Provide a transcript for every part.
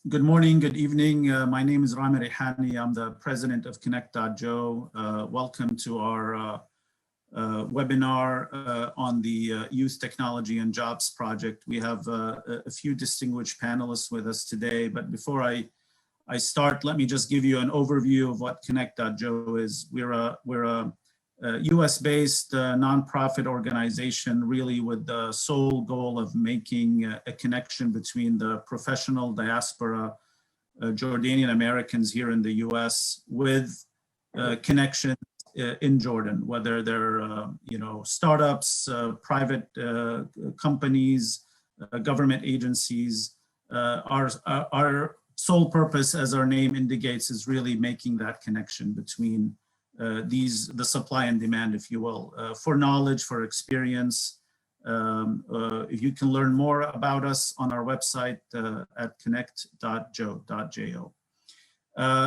Good morning, good evening. My name is Rami Rehani. I'm the president of Connect.jo. Welcome to our webinar on the Youth Technology and Jobs Project. We have a few distinguished panelists with us today, but before I start, let me just give you an overview of what Connect.jo is. We're a US-based nonprofit organization, really with the sole goal of making a connection between the professional diaspora Jordanian Americans here in the US with connections in Jordan, whether they're startups, private companies, government agencies. Our sole purpose, as our name indicates, is really making that connection between the supply and demand, if you will, for knowledge, for experience. You can learn more about us on our website at connect.jo.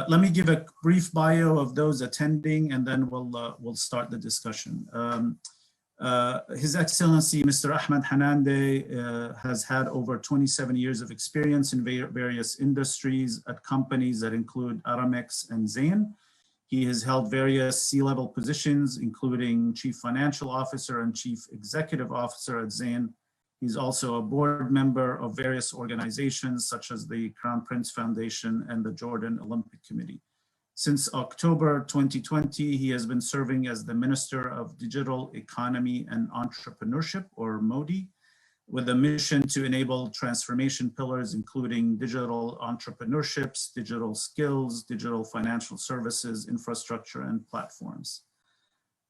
Let me give a brief bio of those attending, and then we'll start the discussion. His Excellency, Mr. Ahmad Hanandeh, has had over 27 years of experience in various industries at companies that include Aramex and Zain. He has held various C-level positions, including Chief Financial Officer and Chief Executive Officer at Zain. He's also a board member of various organizations such as the Crown Prince Foundation and the Jordan Olympic Committee. Since October 2020, he has been serving as the Minister of Digital Economy and Entrepreneurship, or MODI, with a mission to enable transformation pillars, including digital entrepreneurships, digital skills, digital financial services, infrastructure, and platforms.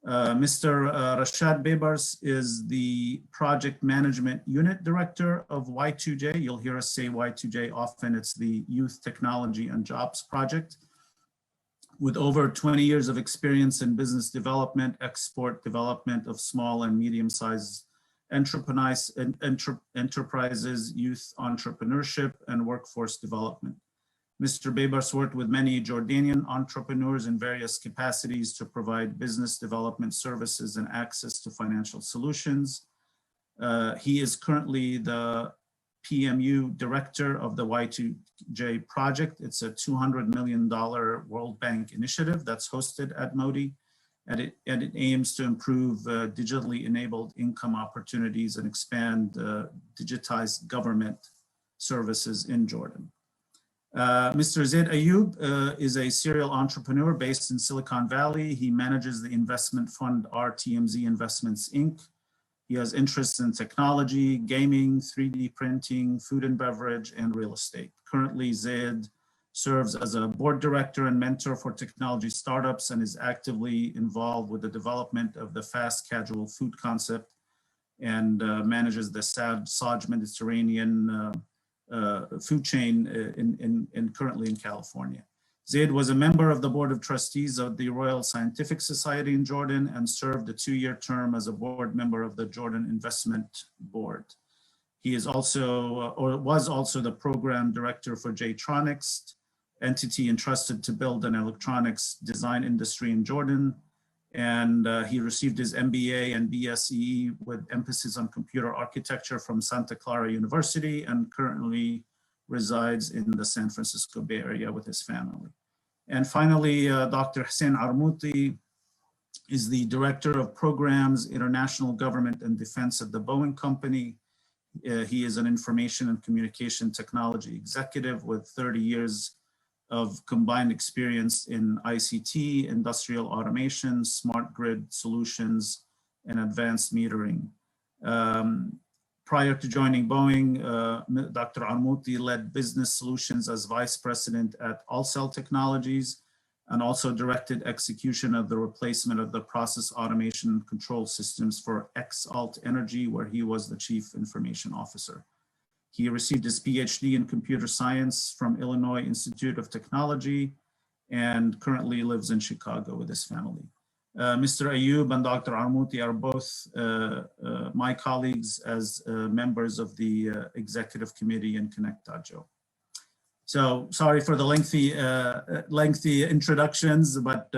Mr. Rashad Bibars is the Project Management Unit Director of Y2J. You'll hear us say Y2J often. It's the Youth Technology and Jobs Project. With over 20 years of experience in business development, export development of small and medium-sized enterprises, youth entrepreneurship, and workforce development. Mr. Bibars worked with many Jordanian entrepreneurs in various capacities to provide business development services and access to financial solutions. He is currently the PMU director of the Y2J project. It's a $200 million World Bank initiative that's hosted at MODI. And it aims to improve digitally enabled income opportunities and expand digitized government services in Jordan. Mr. Zaid Ayub is a serial entrepreneur based in Silicon Valley. He manages the investment fund RTMZ Investments, Inc. He has interests in technology, gaming, 3D printing, food and beverage, and real estate. Currently, Zaid serves as a board director and mentor for technology startups and is actively involved with the development of the fast casual food concept and manages the Saj Mediterranean food chain currently in California. Zaid was a member of the board of trustees of the Royal Scientific Society in Jordan and served a 2-year term as a board member of the Jordan Investment Board. He is also, or was also, the program director for J-Tronics, entity entrusted to build an electronics design industry in Jordan. And he received his MBA and BSE with emphasis on computer architecture from Santa Clara University and currently resides in the San Francisco Bay Area with his family. And finally, Dr. Hussein Armouti is the Director of Programs, International Government and Defense at the Boeing Company. He is an information and communication technology executive with 30 years of combined experience in ICT, industrial automation, smart grid solutions, and advanced metering. Prior to joining Boeing, Dr. Armouti led business solutions as vice president at Allcell Technologies and also directed execution of the replacement of the process automation and control systems for Xalt Energy, where he was the chief information officer. He received his PhD in computer science from Illinois Institute of Technology and currently lives in Chicago with his family. Mr. Ayub and Dr. Armouti are both my colleagues as members of the executive committee in Connect.jo. So sorry for the lengthy introductions, but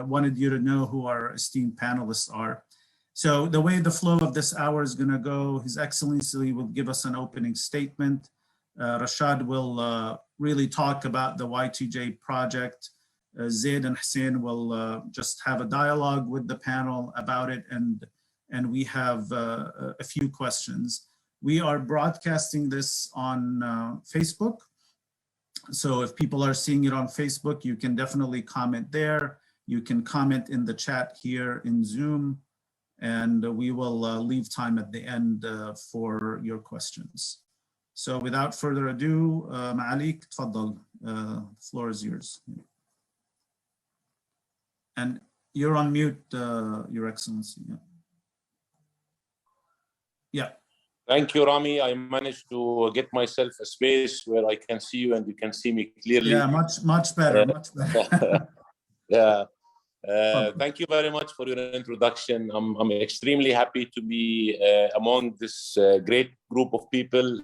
wanted you to know who our esteemed panelists are. So the way the flow of this hour is going to go, His Excellency will give us an opening statement. Rashad will really talk about the YTJ project. Zaid and Hussein will just have a dialogue with the panel about it, and we have a few questions. We are broadcasting this on Facebook. So if people are seeing it on Facebook, you can definitely comment there. You can comment in the chat here in Zoom, and we will leave time at the end for your questions. So without further ado, Maalik, tfaddal, the floor is yours. And you're on mute, Your Excellency. Yeah. Yeah. Thank you, Rami. I managed to get myself a space where I can see you and you can see me clearly. Yeah, much better, much better. Yeah. Thank you very much for your introduction. I'm extremely happy to be among this great group of people.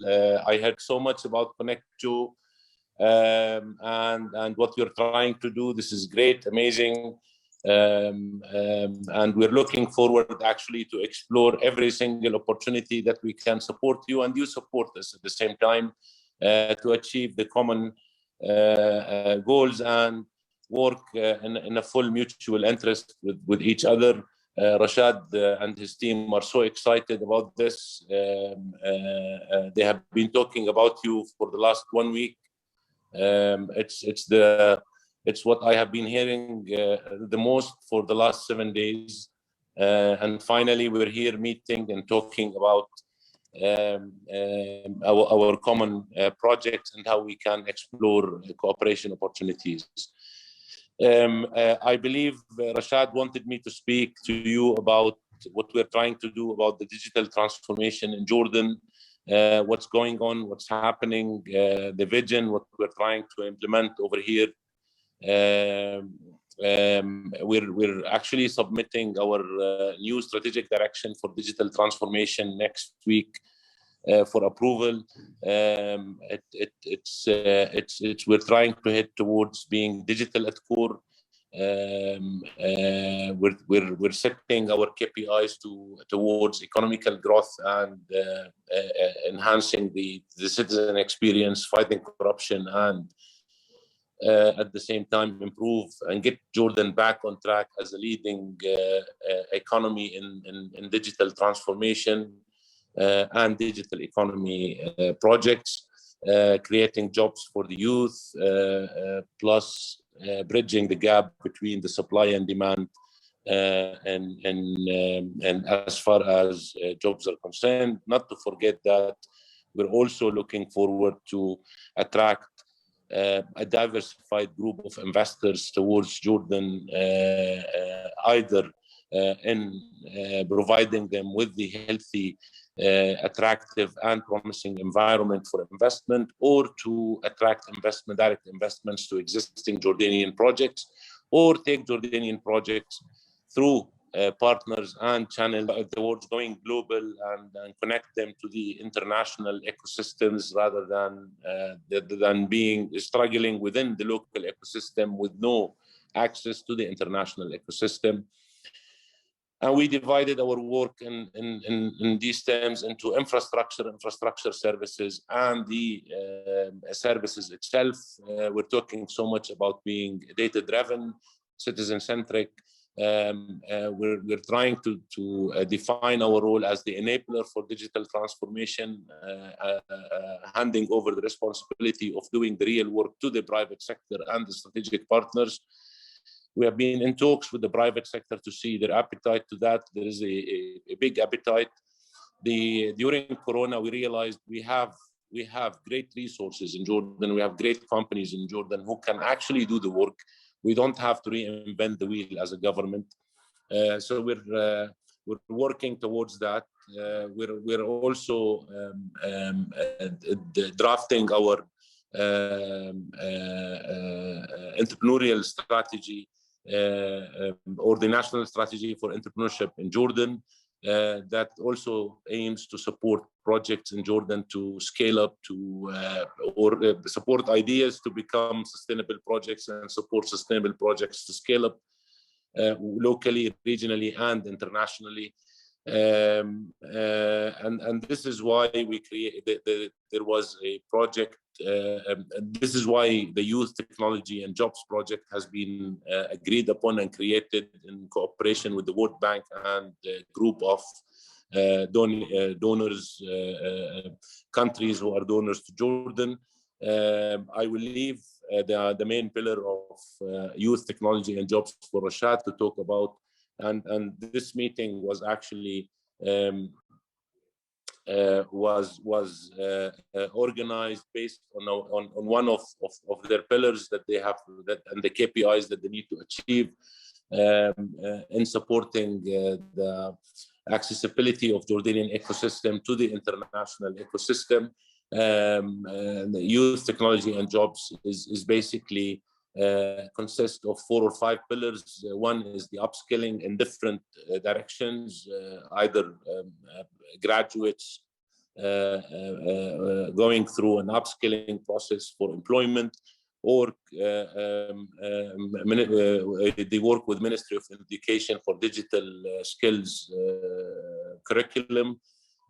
I heard so much about Connect2 and what you're trying to do. This is great, amazing. And we're looking forward actually to explore every single opportunity that we can support you and you support us at the same time to achieve the common goals and work in a full mutual interest with each other. Rashad and his team are so excited about this. They have been talking about you for the last 1 week. It's what I have been hearing the most for the last 7 days. And finally, we're here meeting and talking about our common projects and how we can explore cooperation opportunities. I believe Rashad wanted me to speak to you about what we're trying to do about the digital transformation in Jordan, what's going on, what's happening, the vision, what we're trying to implement over here. We're actually submitting our new strategic direction for digital transformation next week for approval. We're trying to head towards being digital at core. We're setting our KPIs towards economical growth and enhancing the citizen experience, fighting corruption, and at the same time improve and get Jordan back on track as a leading economy in digital transformation and digital economy projects, creating jobs for the youth, plus bridging the gap between the supply and demand, and as far as jobs are concerned, not to forget that we're also looking forward to attract a diversified group of investors towards Jordan, either in providing them with the healthy, attractive and promising environment for investment, or to attract direct investments to existing Jordanian projects, or take Jordanian projects through partners and channels towards going global and connect them to the international ecosystems rather than being struggling within the local ecosystem with no access to the international ecosystem. And we divided our work in these terms into infrastructure services, and the services itself. We're talking so much about being data-driven, citizen-centric. We're trying to define our role as the enabler for digital transformation, handing over the responsibility of doing the real work to the private sector and the strategic partners. We have been in talks with the private sector to see their appetite to that. There is a big appetite. During Corona, we realized we have great resources in Jordan. We have great companies in Jordan who can actually do the work. We don't have to reinvent the wheel as a government. So we're working towards that. We're also drafting our entrepreneurial strategy, or the national strategy for entrepreneurship in Jordan, that also aims to support projects in Jordan to scale up or support ideas to become sustainable projects, and support sustainable projects to scale up locally, regionally, and internationally. And this is why we created, there was a project, and this is why the Youth Technology and Jobs Project has been agreed upon and created in cooperation with the World Bank and a group of donors, countries who are donors to Jordan. I will leave the main pillar of youth technology and jobs for Rashad to talk about. And this meeting was actually organized based on one of their pillars that they have, and the KPIs that they need to achieve in supporting the accessibility of Jordanian ecosystem to the international ecosystem. The youth technology and jobs is basically consists of 4 or 5 pillars. One is the upskilling in different directions, either graduates going through an upskilling process for employment, or they work with Ministry of Education for digital skills curriculum.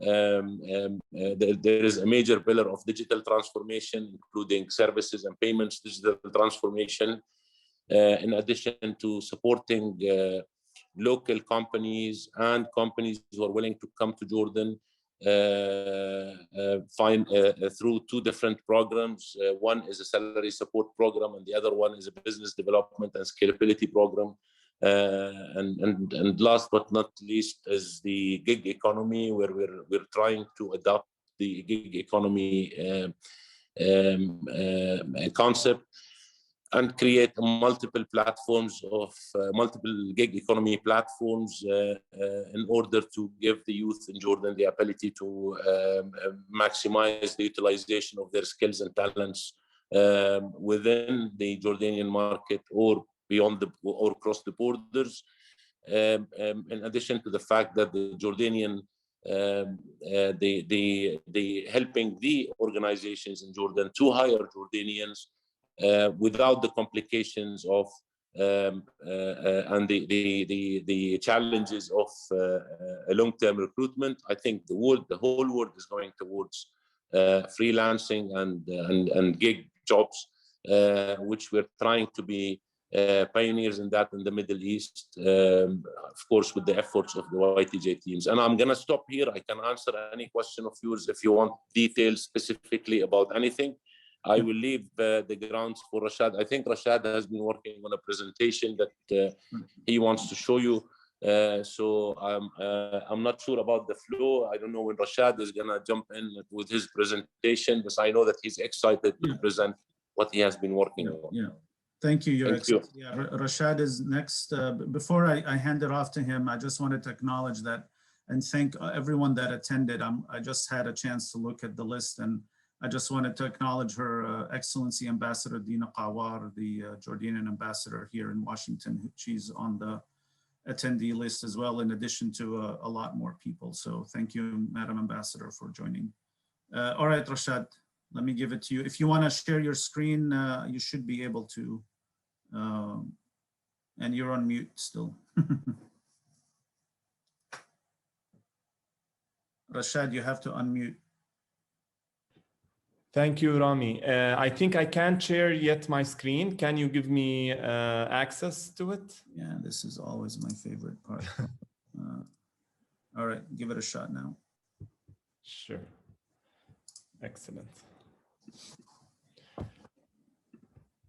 There is a major pillar of digital transformation, including services and payments digital transformation, in addition to supporting local companies and companies who are willing to come to Jordan through 2 different programs. One is a salary support program, and the other one is a business development and scalability program. And last but not least is the gig economy, where we're trying to adopt the gig economy concept and create multiple platforms of multiple gig economy platforms in order to give the youth in Jordan the ability to maximize the utilization of their skills and talents within the Jordanian market or beyond or across the borders. In addition to the fact that the Jordanian the helping the organizations in Jordan to hire Jordanians without the complications of and the challenges of a long-term recruitment. I think the whole world is going towards freelancing and gig jobs, which we're trying to be pioneers in that in the Middle East, of course, with the efforts of the YTJ teams. And I'm going to stop here. I can answer any question of yours if you want details specifically about anything. I will leave the grounds for Rashad. I think Rashad has been working on a presentation that he wants to show you. So I'm not sure about the flow. I don't know when Rashad is going to jump in with his presentation, but I know that he's excited to present what he has been working on. Yeah. Thank you, Your Excellency. Yeah, Rashad is next. Before I hand it off to him, I just wanted to acknowledge that and thank everyone that attended. I just had a chance to look at the list, and I just wanted to acknowledge Her Excellency Ambassador Dina Qawar, the Jordanian ambassador here in Washington. She's on the attendee list as well, in addition to a lot more people. So thank you, Madam Ambassador, for joining. All right, Rashad, let me give it to you. If you want to share your screen, you should be able to. And you're on mute still. Rashad, you have to unmute. Thank you, Rami. I think I can't share yet my screen. Can you give me access to it? Yeah, this is always my favorite part. All right, give it a shot now. Sure. Excellent.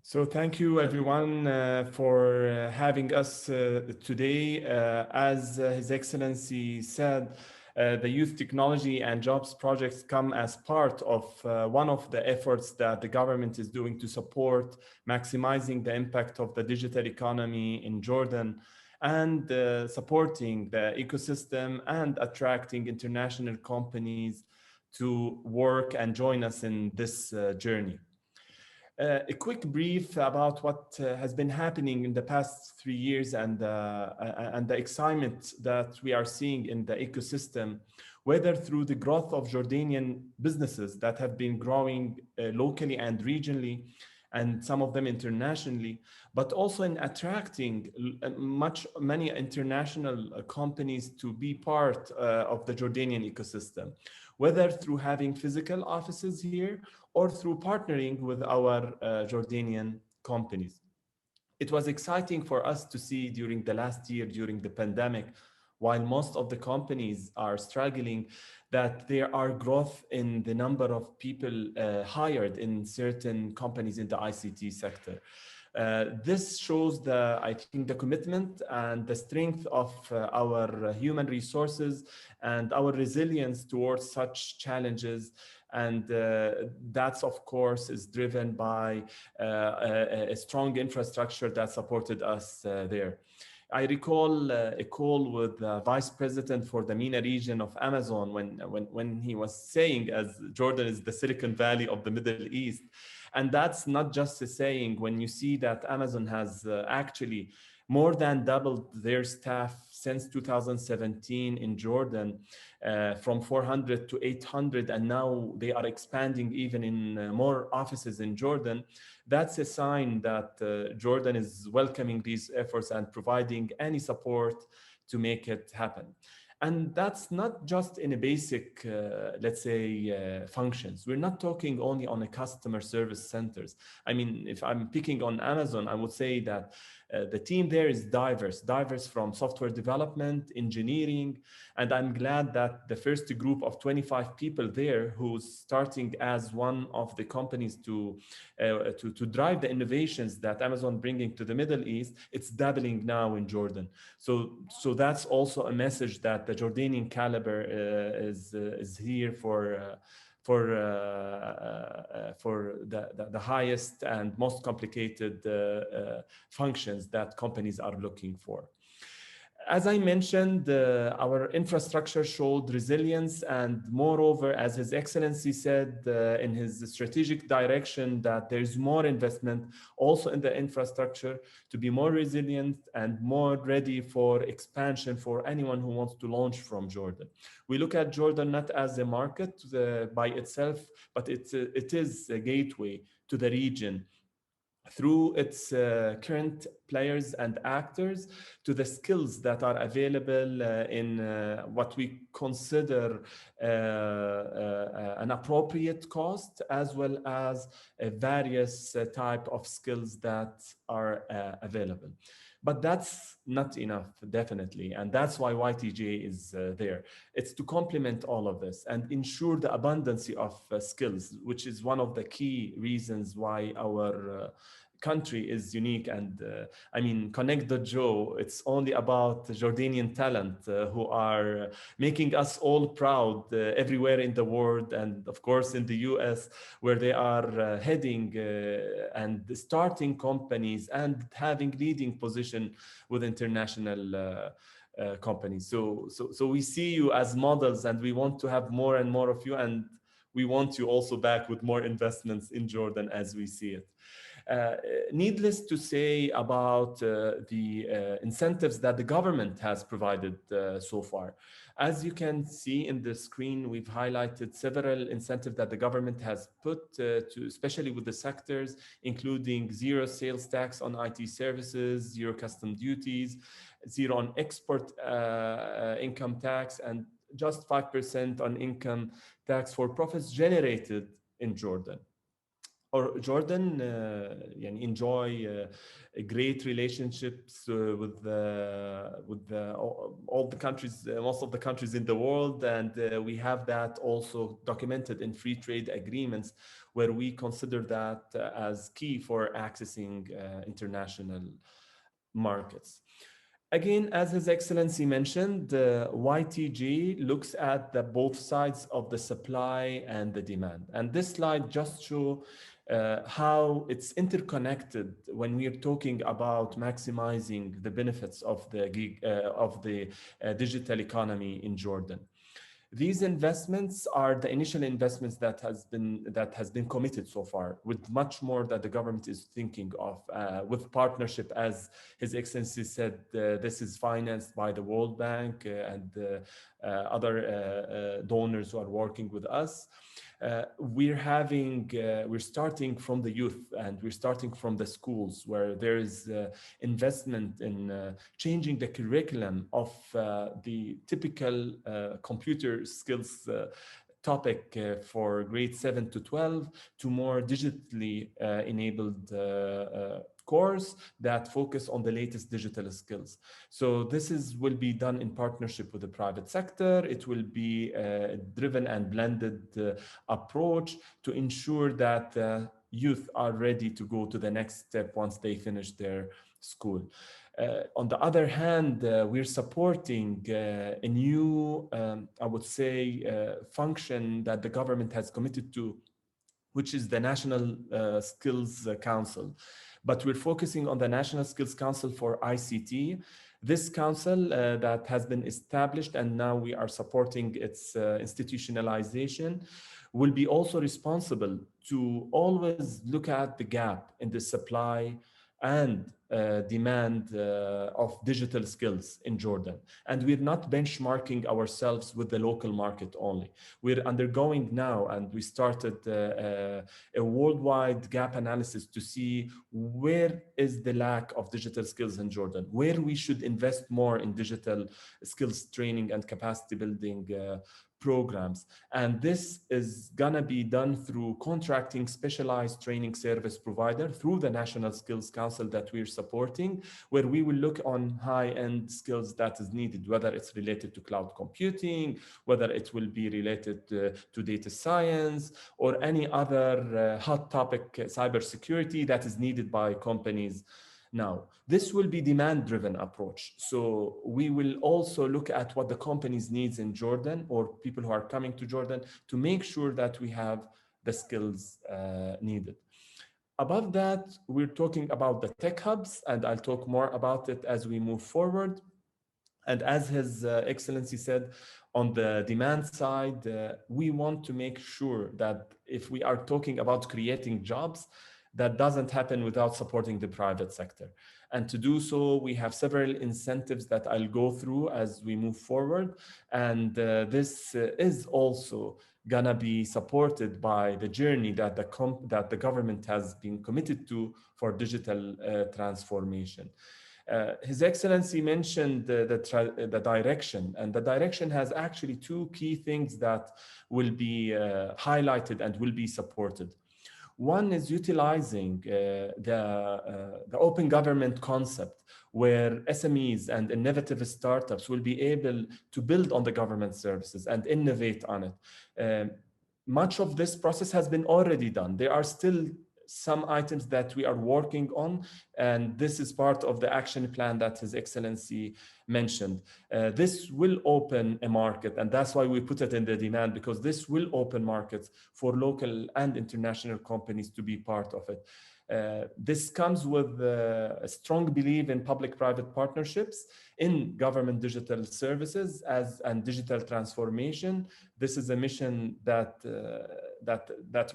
So thank you, everyone, for having us today. As His Excellency said, the Youth Technology and Jobs projects come as part of one of the efforts that the government is doing to support maximizing the impact of the digital economy in Jordan and supporting the ecosystem and attracting international companies to work and join us in this journey. A quick brief about what has been happening in the past 3 years and the excitement that we are seeing in the ecosystem, whether through the growth of Jordanian businesses that have been growing locally and regionally, and some of them internationally, but also in attracting many international companies to be part of the Jordanian ecosystem, whether through having physical offices here or through partnering with our Jordanian companies. It was exciting for us to see during the last year, during the pandemic, while most of the companies are struggling, that there are growth in the number of people hired in certain companies in the ICT sector. This shows I think, the commitment and the strength of our human resources and our resilience towards such challenges. And that's, of course, is driven by a strong infrastructure that supported us there. I recall a call with the vice president for the MENA region of Amazon when he was saying, as Jordan is the Silicon Valley of the Middle East. And that's not just a saying. When you see that Amazon has actually more than doubled their staff since 2017 in Jordan, from 400 to 800, and now they are expanding even in more offices in Jordan. That's a sign that Jordan is welcoming these efforts and providing any support to make it happen. And that's not just in a basic, let's say, functions. We're not talking only on a customer service centers. I mean, if I'm picking on Amazon, I would say that the team there is diverse from software development, engineering, and I'm glad that the first group of 25 people there, who's starting as one of the companies to drive the innovations that Amazon bringing to the Middle East, it's doubling now in Jordan. So that's also a message that the Jordanian caliber is here for the highest and most complicated functions that companies are looking for. As I mentioned, our infrastructure showed resilience, and moreover, as His Excellency said in his strategic direction, that there's more investment also in the infrastructure to be more resilient and more ready for expansion for anyone who wants to launch from Jordan. We look at Jordan not as a market by itself, but it is a gateway to the region through its current players and actors, to the skills that are available in what we consider an appropriate cost, as well as various type of skills that are available. But that's not enough, definitely. And that's why YTJ is there. It's to complement all of this and ensure the abundance of skills, which is one of the key reasons why our country is unique. And I mean, Connect the Joe, it's only about Jordanian talent who are making us all proud everywhere in the world, and of course in the US, where they are heading and starting companies and having leading position with international companies. So we see you as models, and we want to have more and more of you, and we want you also back with more investments in Jordan as we see it. Needless to say about the incentives that the government has provided so far. As you can see in the screen, we've highlighted several incentives that the government has put to, especially with the sectors, including zero sales tax on IT services, zero custom duties, zero on export income tax, and just 5% on income tax for profits generated in Jordan. Or Jordan enjoy great relationships with all the countries, most of the countries in the world, and we have that also documented in free trade agreements, where we consider that as key for accessing international markets. Again, as His Excellency mentioned, YTJ looks at both sides of the supply and the demand. And this slide just shows how it's interconnected when we are talking about maximizing the benefits of the digital economy in Jordan. These investments are the initial investments that has been committed so far, with much more that the government is thinking of, with partnership, as His Excellency said. This is financed by the World Bank and other donors who are working with us. We're starting from the youth, and we're starting from the schools, where there is investment in changing the curriculum of the typical computer skills topic for grade 7 to 12 to more digitally enabled course that focus on the latest digital skills. So this will be done in partnership with the private sector. It will be a driven and blended approach to ensure that youth are ready to go to the next step once they finish their school. On the other hand, we're supporting a new, I would say, function that the government has committed to, which is the National Skills Council. But we're focusing on the National Skills Council for ICT. This council that has been established, and now we are supporting its institutionalization, will be also responsible to always look at the gap in the supply and demand of digital skills in Jordan. And we're not benchmarking ourselves with the local market only. We're undergoing now, and we started a worldwide gap analysis to see where is the lack of digital skills in Jordan, where we should invest more in digital skills training and capacity building programs. And this is gonna be done through contracting specialized training service provider through the National Skills Council that we're supporting, where we will look on high-end skills that is needed, whether it's related to cloud computing, whether it will be related to data science, or any other hot topic, cybersecurity, that is needed by companies. Now, this will be demand-driven approach. So we will also look at what the companies needs in Jordan, or people who are coming to Jordan, to make sure that we have the skills needed. Above that, we're talking about the tech hubs, and I'll talk more about it as we move forward. And as His Excellency said, on the demand side, we want to make sure that if we are talking about creating jobs, that doesn't happen without supporting the private sector. And to do so, we have several incentives that I'll go through as we move forward. And this is also gonna be supported by the journey that the government has been committed to for digital transformation. His Excellency mentioned the direction, and the direction has actually two key things that will be highlighted and will be supported. One is utilizing the open government concept, where SMEs and innovative startups will be able to build on the government services and innovate on it. Much of this process has been already done. There are still some items that we are working on, and this is part of the action plan that His Excellency mentioned. This will open a market, and that's why we put it in the demand, because this will open markets for local and international companies to be part of it. This comes with a strong belief in public-private partnerships, in government digital services and digital transformation. This is a mission that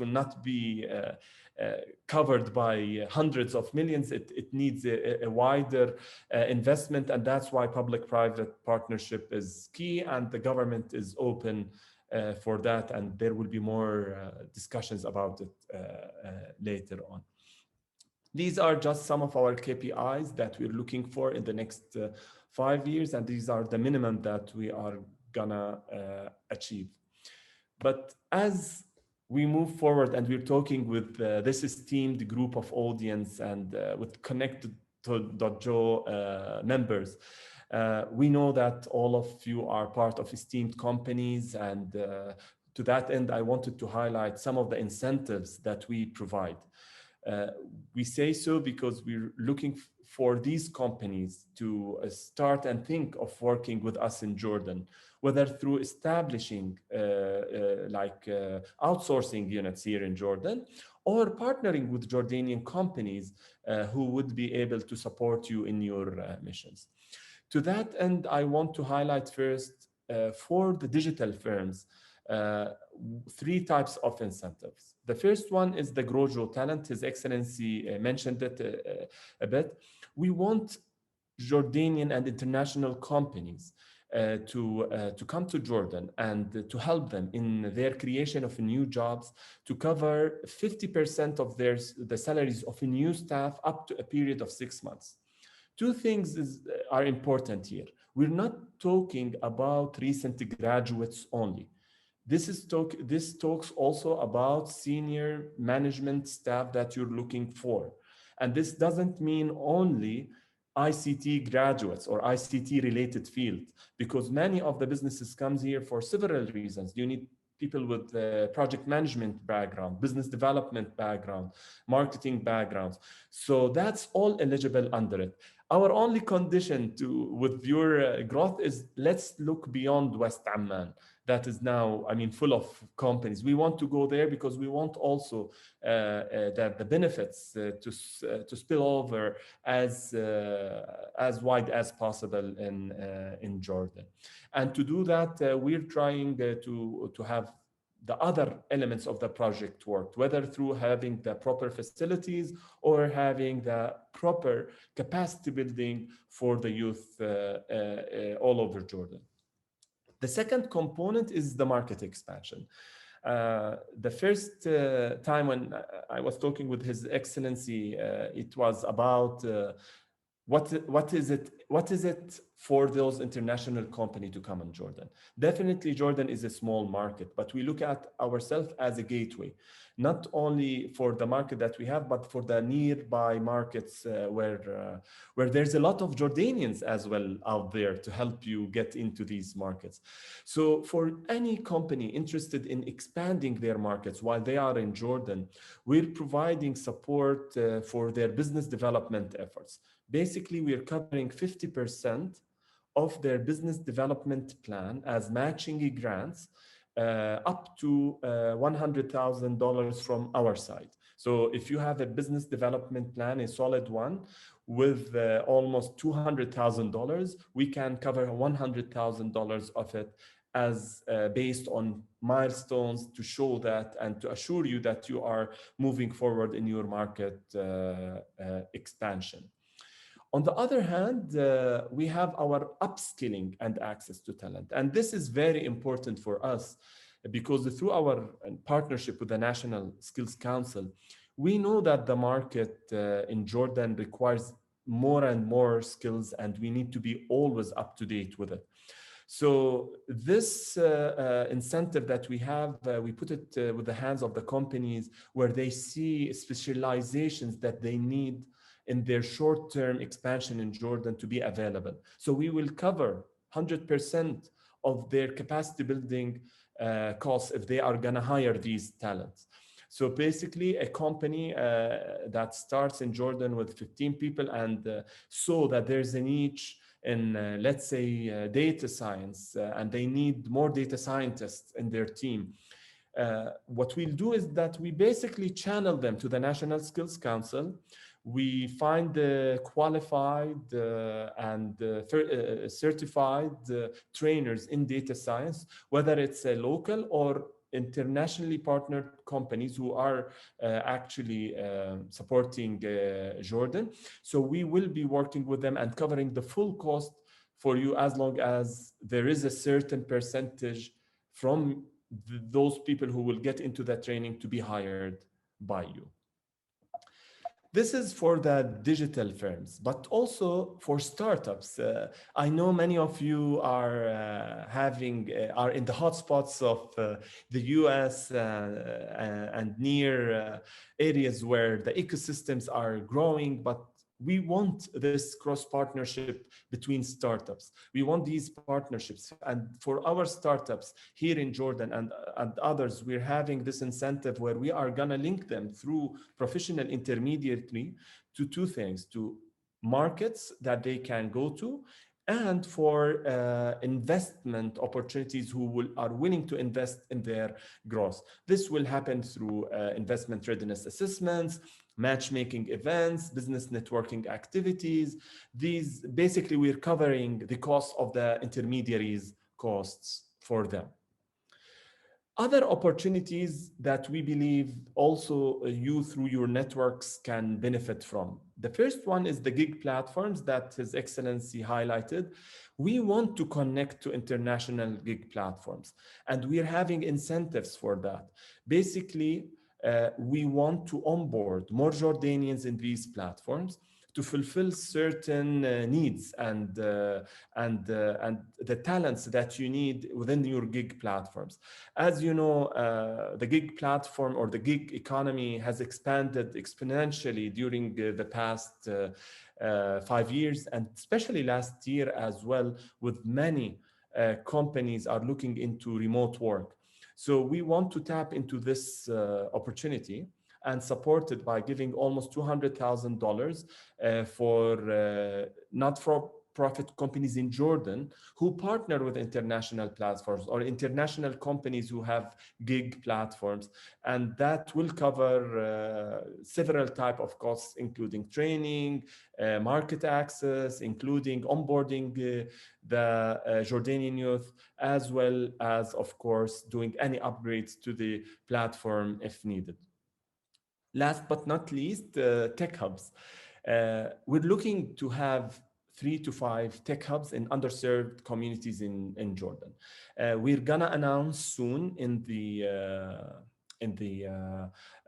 will not be covered by hundreds of millions. It needs a wider investment, and that's why public-private partnership is key, and the government is open for that, and there will be more discussions about it later on. These are just some of our KPIs that we're looking for in the next 5 years, and these are the minimum that we are gonna achieve. But as we move forward and we're talking with this esteemed group of audience and with Connect.jo members, we know that all of you are part of esteemed companies, and to that end, I wanted to highlight some of the incentives that we provide. We say so because we're looking for these companies to start and think of working with us in Jordan, whether through establishing outsourcing units here in Jordan, or partnering with Jordanian companies who would be able to support you in your missions. To that end, I want to highlight first for the digital firms, 3 types of incentives. The first one is the Grojo talent. His Excellency mentioned it a bit. We want Jordanian and international companies to come to Jordan and to help them in their creation of new jobs, to cover 50% of the salaries of new staff up to a period of 6 months. Two things are important here. We're not talking about recent graduates only. This talks also about senior management staff that you're looking for. And this doesn't mean only ICT graduates or ICT related fields, because many of the businesses comes here for several reasons. You need people with project management background, business development background, marketing backgrounds. So that's all eligible under it. Our only condition with your growth is let's look beyond West Amman. That is now, I mean, full of companies. We want to go there because we want also that the benefits to spill over as wide as possible in Jordan. And to do that, we're trying to have the other elements of the project worked, whether through having the proper facilities or having the proper capacity building for the youth all over Jordan. The second component is the market expansion. The first time when I was talking with His Excellency, it was about what is it for those international companies to come in Jordan? Definitely Jordan is a small market, but we look at ourselves as a gateway, not only for the market that we have, but for the nearby markets where there's a lot of Jordanians as well out there to help you get into these markets. So for any company interested in expanding their markets while they are in Jordan, we're providing support for their business development efforts. Basically, we are covering 50% of their business development plan as matching grants up to $100,000 from our side. So if you have a business development plan, a solid one, with almost $200,000, we can cover $100,000 of it as based on milestones to show that and to assure you that you are moving forward in your market expansion. On the other hand, we have our upskilling and access to talent. And this is very important for us because through our partnership with the National Skills Council, we know that the market in Jordan requires more and more skills, and we need to be always up to date with it. So this incentive that we have, we put it with the hands of the companies where they see specializations that they need in their short-term expansion in Jordan to be available. So we will cover 100% of their capacity building costs if they are gonna hire these talents. So basically a company that starts in Jordan with 15 people and saw that there's a niche in, let's say, data science, and they need more data scientists in their team. What we'll do is that we basically channel them to the National Skills Council. We find the qualified and certified trainers in data science, whether it's a local or internationally partnered companies who are actually supporting Jordan. So we will be working with them and covering the full cost for you as long as there is a certain percentage from those people who will get into that training to be hired by you. This is for the digital firms, but also for startups. I know many of you are are in the hotspots of the US and near areas where the ecosystems are growing, but we want this cross-partnership between startups. We want these partnerships. And for our startups here in Jordan and others, we're having this incentive where we are gonna link them through professional intermediary to two things, to markets that they can go to, and for investment opportunities who are willing to invest in their growth. This will happen through investment readiness assessments, matchmaking events, business networking activities. These basically we're covering the cost of the intermediaries' costs for them. Other opportunities that we believe also you through your networks can benefit from. The first one is the gig platforms that His Excellency highlighted. We want to connect to international gig platforms, and we're having incentives for that. Basically, we want to onboard more Jordanians in these platforms to fulfill certain needs and the talents that you need within your gig platforms. As you know, the gig platform or the gig economy has expanded exponentially during the past 5 years, and especially last year as well, with many companies are looking into remote work. So we want to tap into this opportunity and support it by giving almost $200,000 for not-for-profit companies in Jordan who partner with international platforms or international companies who have gig platforms. And that will cover several types of costs, including training, market access, including onboarding the Jordanian youth, as well as, of course, doing any upgrades to the platform if needed. Last but not least, tech hubs. We're looking to have 3 to 5 tech hubs in underserved communities in Jordan. We're gonna announce soon in the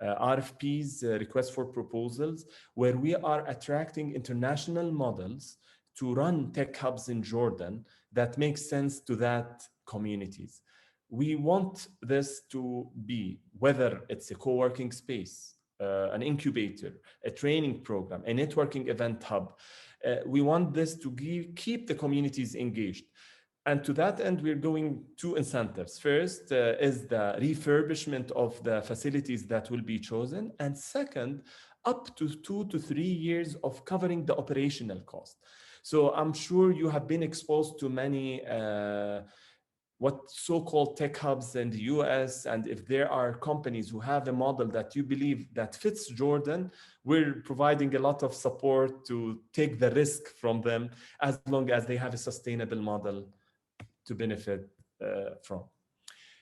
RFPs, request for proposals, where we are attracting international models to run tech hubs in Jordan that make sense to that communities. We want this to be, whether it's a co-working space, an incubator, a training program, a networking event hub. We want this to keep the communities engaged. And to that end, we're doing 2 incentives. First is the refurbishment of the facilities that will be chosen. And second, up to 2 to 3 years of covering the operational cost. So I'm sure you have been exposed to many what so-called tech hubs in the US, and if there are companies who have a model that you believe that fits Jordan, we're providing a lot of support to take the risk from them as long as they have a sustainable model to benefit from.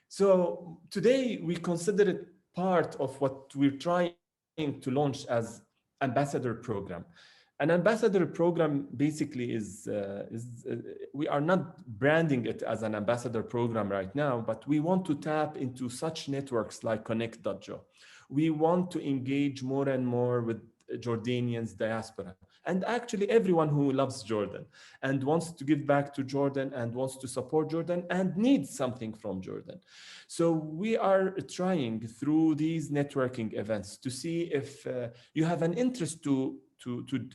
So today we consider it part of what we're trying to launch as ambassador program. An ambassador program basically is we are not branding it as an ambassador program right now, but we want to tap into such networks like Connect.jo. We want to engage more and more with Jordanians diaspora, and actually everyone who loves Jordan and wants to give back to Jordan and wants to support Jordan and needs something from Jordan. So we are trying through these networking events to see if you have an interest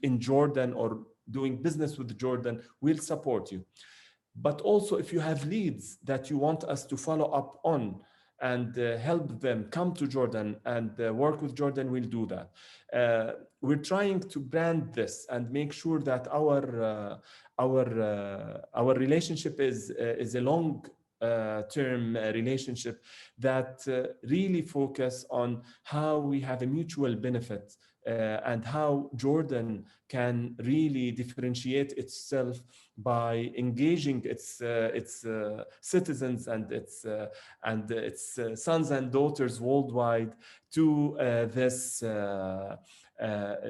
in Jordan or doing business with Jordan, we'll support you. But also if you have leads that you want us to follow up on and help them come to Jordan and work with Jordan, we'll do that. We're trying to brand this and make sure that our relationship is a long term relationship that really focus on how we have a mutual benefit and how Jordan can really differentiate itself by engaging its citizens and its sons and daughters worldwide to this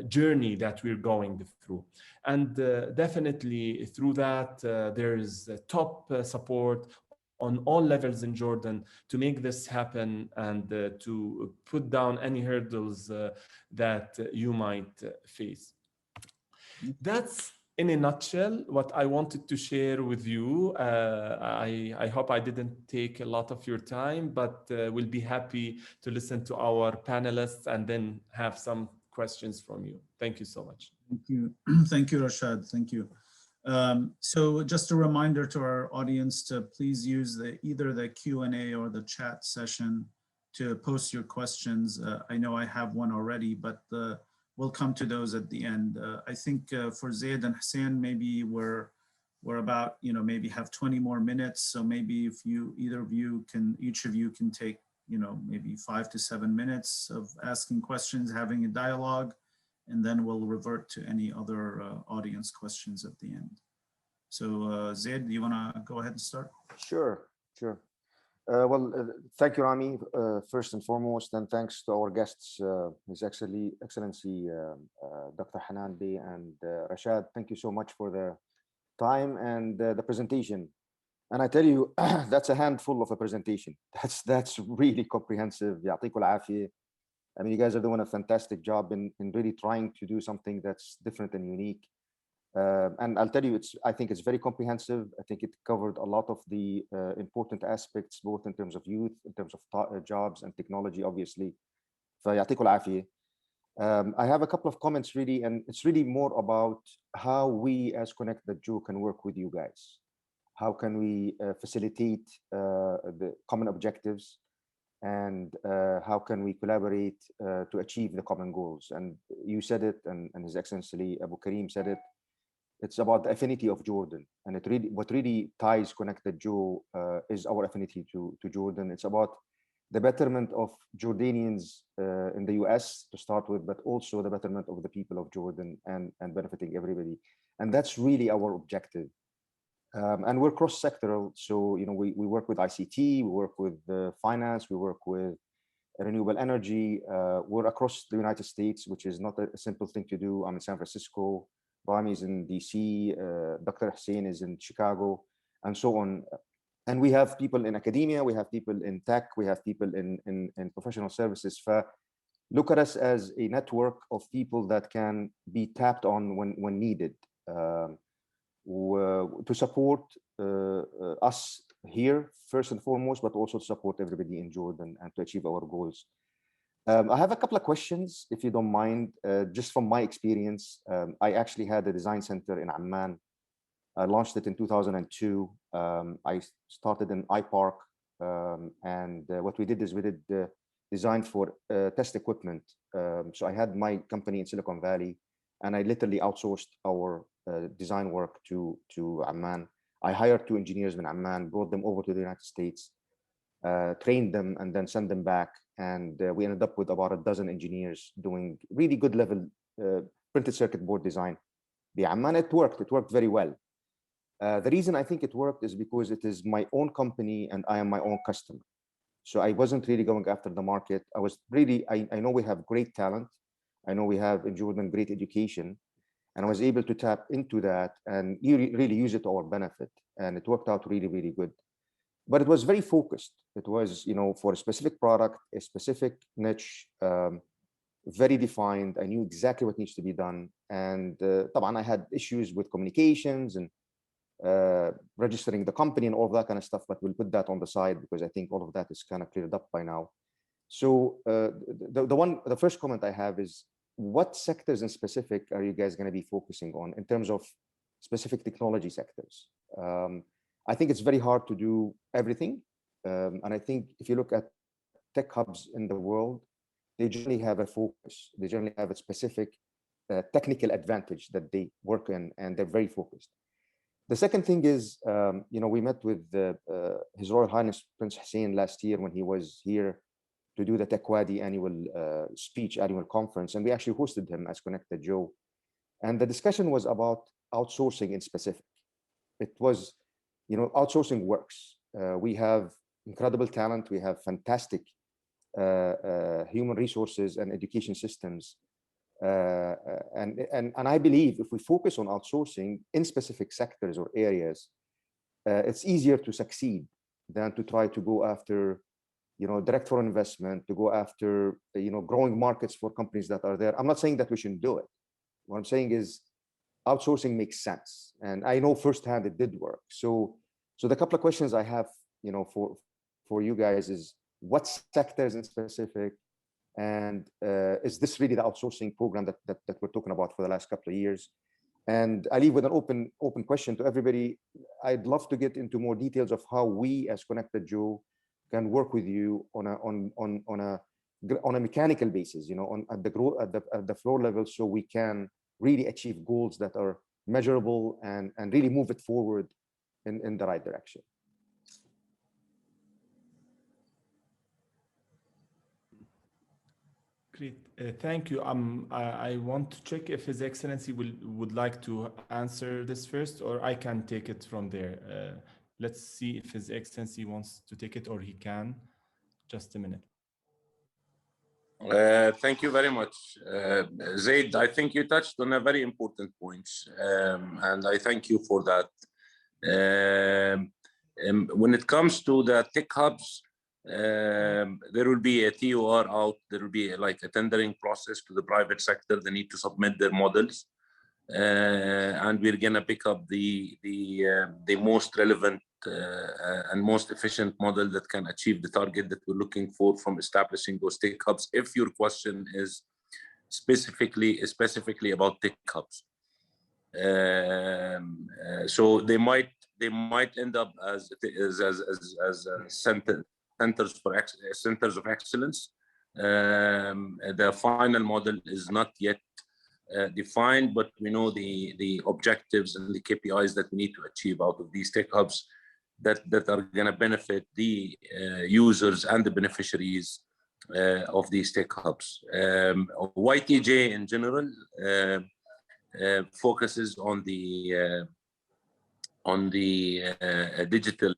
journey that we're going through. And definitely through that, there is top support on all levels in Jordan to make this happen and to put down any hurdles that you might face. That's in a nutshell what I wanted to share with you. I hope I didn't take a lot of your time, but we'll be happy to listen to our panelists and then have some questions from you. Thank you so much. Thank you. Thank you, Rashad. Thank you. So just a reminder to our audience to please use either the Q&A or the chat session to post your questions. I know I have one already, but we'll come to those at the end. I think for Zaid and Hussein, maybe we're about, maybe have 20 more minutes. So maybe if each of you can take, maybe 5 to 7 minutes of asking questions, having a dialogue, and then we'll revert to any other audience questions at the end. So Zaid, do you want to go ahead and start? Sure. Thank you, Rami, first and foremost, and thanks to our guests, His Excellency Dr. Hanandeh and Rashad. Thank you so much for the time and the presentation. And I tell you, that's a handful of a presentation. That's really comprehensive. يعطيكم العافية. I mean, you guys are doing a fantastic job in really trying to do something that's different and unique. And I'll tell you, I think it's very comprehensive. I think it covered a lot of the important aspects, both in terms of youth, in terms of jobs and technology, obviously. فيعطيكم العافية. I have a couple of comments really, and it's really more about how we as Connected Joe can work with you guys. How can we facilitate the common objectives, and how can we collaborate to achieve the common goals? And you said it, and His Excellency Abu Karim said it. It's about the affinity of Jordan, and what really ties Connected Joe is our affinity to Jordan. It's about the betterment of Jordanians in the US to start with, but also the betterment of the people of Jordan and benefiting everybody. And that's really our objective. And we're cross-sectoral, so we work with ICT, we work with finance, we work with renewable energy. We're across the United States, which is not a simple thing to do. I'm in San Francisco. Rami is in DC, Dr. Hussein is in Chicago, and so on. And we have people in academia, we have people in tech, we have people in professional services. Look at us as a network of people that can be tapped on when needed to support us here, first and foremost, but also to support everybody in Jordan and to achieve our goals. I have a couple of questions, if you don't mind. Just from my experience, I actually had a design center in Amman. I launched it in 2002. I started in iPark, and what we did is we did design for test equipment. So I had my company in Silicon Valley, and I literally outsourced our design work to Amman. I hired 2 engineers in Amman, brought them over to the United States, trained them, and then sent them back. And we ended up with about a dozen engineers doing really good level printed circuit board design. The Amman, it worked very well. The reason I think it worked is because it is my own company and I am my own customer. So I wasn't really going after the market. I was really, I know we have great talent. I know we have in Jordan great education, and I was able to tap into that and really use it to our benefit. And it worked out really, really good. But it was very focused. It was, for a specific product, a specific niche, very defined. I knew exactly what needs to be done. And طبعا I had issues with communications and registering the company and all of that kind of stuff, but we'll put that on the side because I think all of that is kind of cleared up by now. So the first comment I have is, what sectors in specific are you guys going to be focusing on in terms of specific technology sectors? I think it's very hard to do everything. And I think if you look at tech hubs in the world, they generally have a focus. They generally have a specific technical advantage that they work in, and they're very focused. The second thing is, we met with His Royal Highness Prince Hussein last year when he was here to do the TechWadi annual annual conference, and we actually hosted him as Connected Joe. And the discussion was about outsourcing in specific. It was, outsourcing works. We have incredible talent. We have fantastic human resources and education systems. And I believe if we focus on outsourcing in specific sectors or areas, it's easier to succeed than to try to go after, direct foreign investment, to go after, growing markets for companies that are there. I'm not saying that we shouldn't do it. What I'm saying is outsourcing makes sense. And I know firsthand it did work. So the couple of questions I have, for you guys is, what sectors in specific, and is this really the outsourcing program that we're talking about for the last couple of years? And I leave with an open question to everybody. I'd love to get into more details of how we as Connected Joe can work with you on a mechanical basis, at the floor level, so we can really achieve goals that are measurable and really move it forward in the right direction. Great, thank you. I want to check if His Excellency would like to answer this first, or I can take it from there. Let's see if His Excellency wants to take it or he can. Just a minute. Thank you very much. Zaid, I think you touched on a very important point, and I thank you for that. When it comes to the tech hubs, there will be a TOR out, there will be like a tendering process to the private sector. They need to submit their models. And we're gonna pick up the most relevant and most efficient model that can achieve the target that we're looking for from establishing those tech hubs. If your question is specifically about tech hubs, so they might end up as centers of excellence. The final model is not yet defined, but we know the objectives and the KPIs that we need to achieve out of these tech hubs that are going to benefit the users and the beneficiaries of these tech hubs. YTJ in general focuses on the digital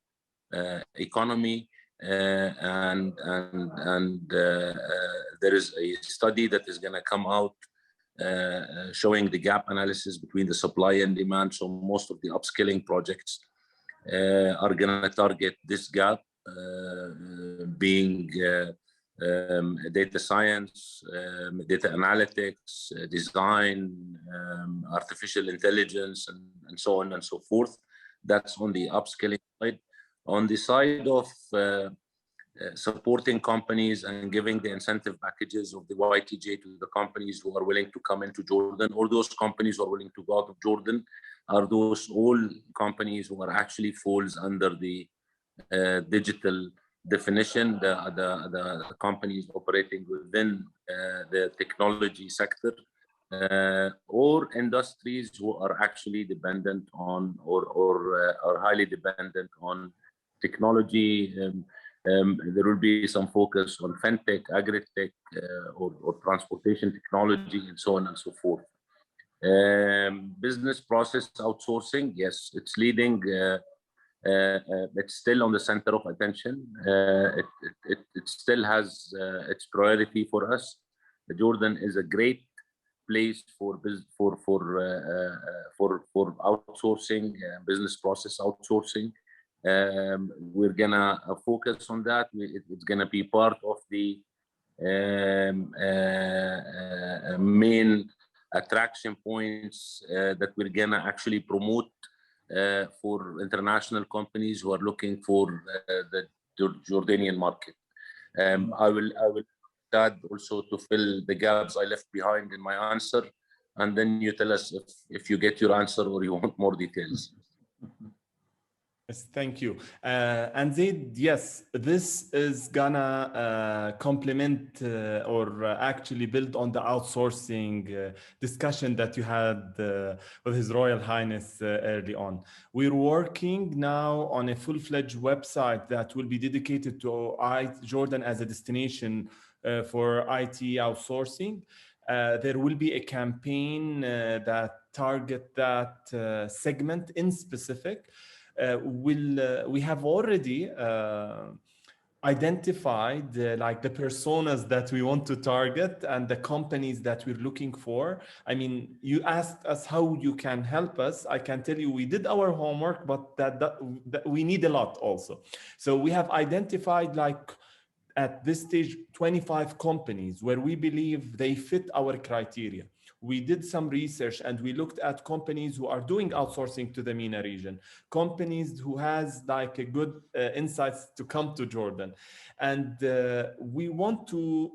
economy, and there is a study that is going to come out showing the gap analysis between the supply and demand. So most of the upskilling projects are going to target this gap, being data science, data analytics, design, artificial intelligence, and so on and so forth. That's on the upskilling side. On the side of supporting companies and giving the incentive packages of the YTJ to the companies who are willing to come into Jordan, or those companies who are willing to go out of Jordan, are those all companies who are actually falls under the digital definition, the companies operating within the technology sector, or industries who are actually dependent on or are highly dependent on technology. There will be some focus on fintech, agri-tech, or transportation technology, and so on and so forth. Business process outsourcing, yes, it's leading. It's still on the center of attention. It still has its priority for us. Jordan is a great place for outsourcing, business process outsourcing. We're gonna focus on that. It's gonna be part of the main attraction points that we're gonna actually promote for international companies who are looking for the Jordanian market. I will add also to fill the gaps I left behind in my answer, and then you tell us if you get your answer or you want more details. Yes, thank you. And Zaid, yes, this is gonna complement or actually build on the outsourcing discussion that you had with His Royal Highness early on. We're working now on a full-fledged website that will be dedicated to Jordan as a destination for IT outsourcing. There will be a campaign that target that segment in specific. We have already identified like the personas that we want to target and the companies that we're looking for. I mean, you asked us how you can help us. I can tell you we did our homework, but that we need a lot also. So we have identified, like, at this stage, 25 companies where we believe they fit our criteria. We did some research and we looked at companies who are doing outsourcing to the MENA region, companies who has like a good insights to come to Jordan. And we want to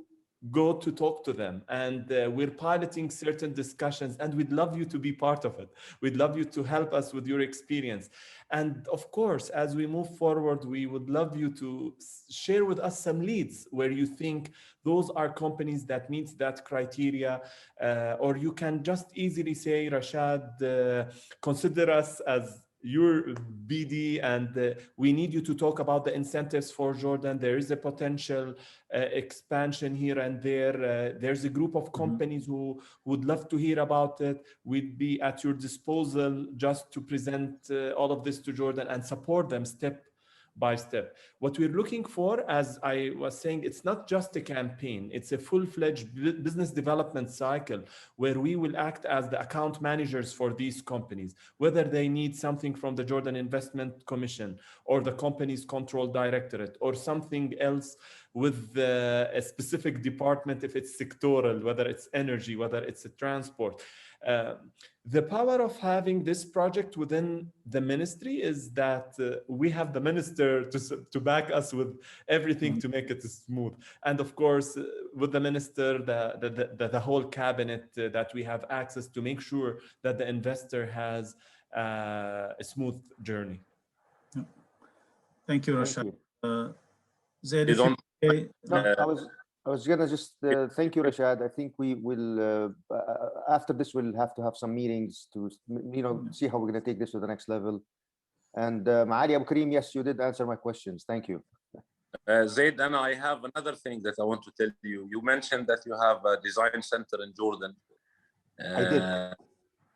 go to talk to them, and we're piloting certain discussions, and we'd love you to be part of it. We'd love you to help us with your experience. And of course, as we move forward, we would love you to share with us some leads where you think those are companies that meets that criteria, or you can just easily say, Rashad, consider us as your BD, and we need you to talk about the incentives for Jordan. There is a potential expansion here and there. There's a group of companies who would love to hear about it. We'd be at your disposal just to present all of this to Jordan and support them step by step. What we're looking for, as I was saying, it's not just a campaign, it's a full-fledged business development cycle where we will act as the account managers for these companies, whether they need something from the Jordan Investment Commission or the company's control directorate or something else with a specific department, if it's sectoral, whether it's energy, whether it's a transport. The power of having this project within the ministry is that we have the minister to back us with everything to make it smooth. And of course, with the minister, the whole cabinet that we have access to make sure that the investor has a smooth journey. Thank you, Rashad. Zaid, You if you don't. okay, I was gonna just thank you, Rashad. I think we will after this we'll have to have some meetings to see how we're gonna take this to the next level. And Maali Abu Karim, yes, you did answer my questions. Thank you. Zaid, and I have another thing that I want to tell you. You mentioned that you have a design center in Jordan. I did.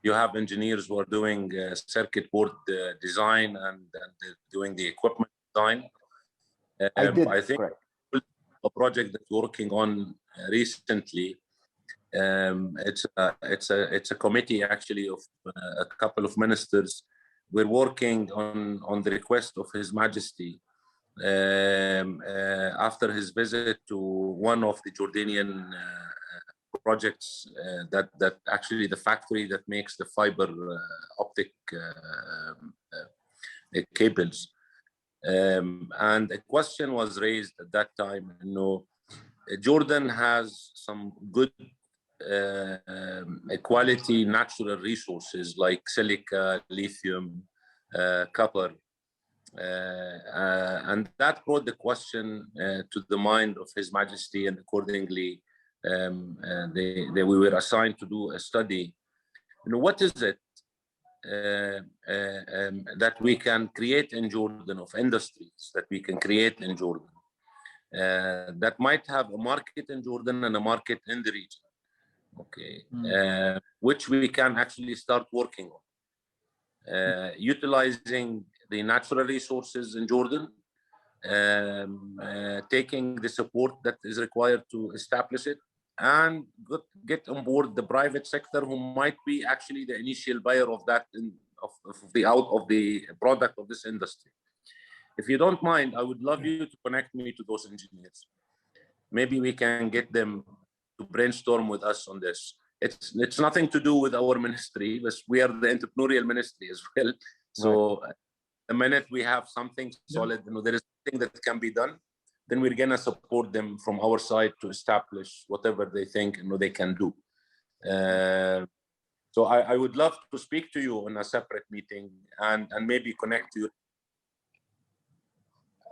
You have engineers who are doing circuit board design and doing the equipment design. I did. I think correct. a project that we're working on recently. It's a committee actually of a couple of ministers. We're working on the request of His Majesty after his visit to one of the Jordanian projects that actually the factory that makes the fiber optic cables. And a question was raised at that time. Jordan has some good quality natural resources like silica, lithium, copper. And that brought the question to the mind of His Majesty, and accordingly, we were assigned to do a study. What is it that we can create in Jordan, of industries that we can create in Jordan that might have a market in Jordan and a market in the region, which we can actually start working on, utilizing the natural resources in Jordan, taking the support that is required to establish it, and get on board the private sector, who might be actually the initial buyer of that, of the product of this industry. If you don't mind, I would love you to connect me to those engineers. Maybe we can get them to brainstorm with us on this. It's nothing to do with our ministry, but we are the entrepreneurial ministry as well. So the minute we have something solid, there is something that can be done, then we're gonna support them from our side to establish whatever they think they can do. So I would love to speak to you in a separate meeting and maybe connect you.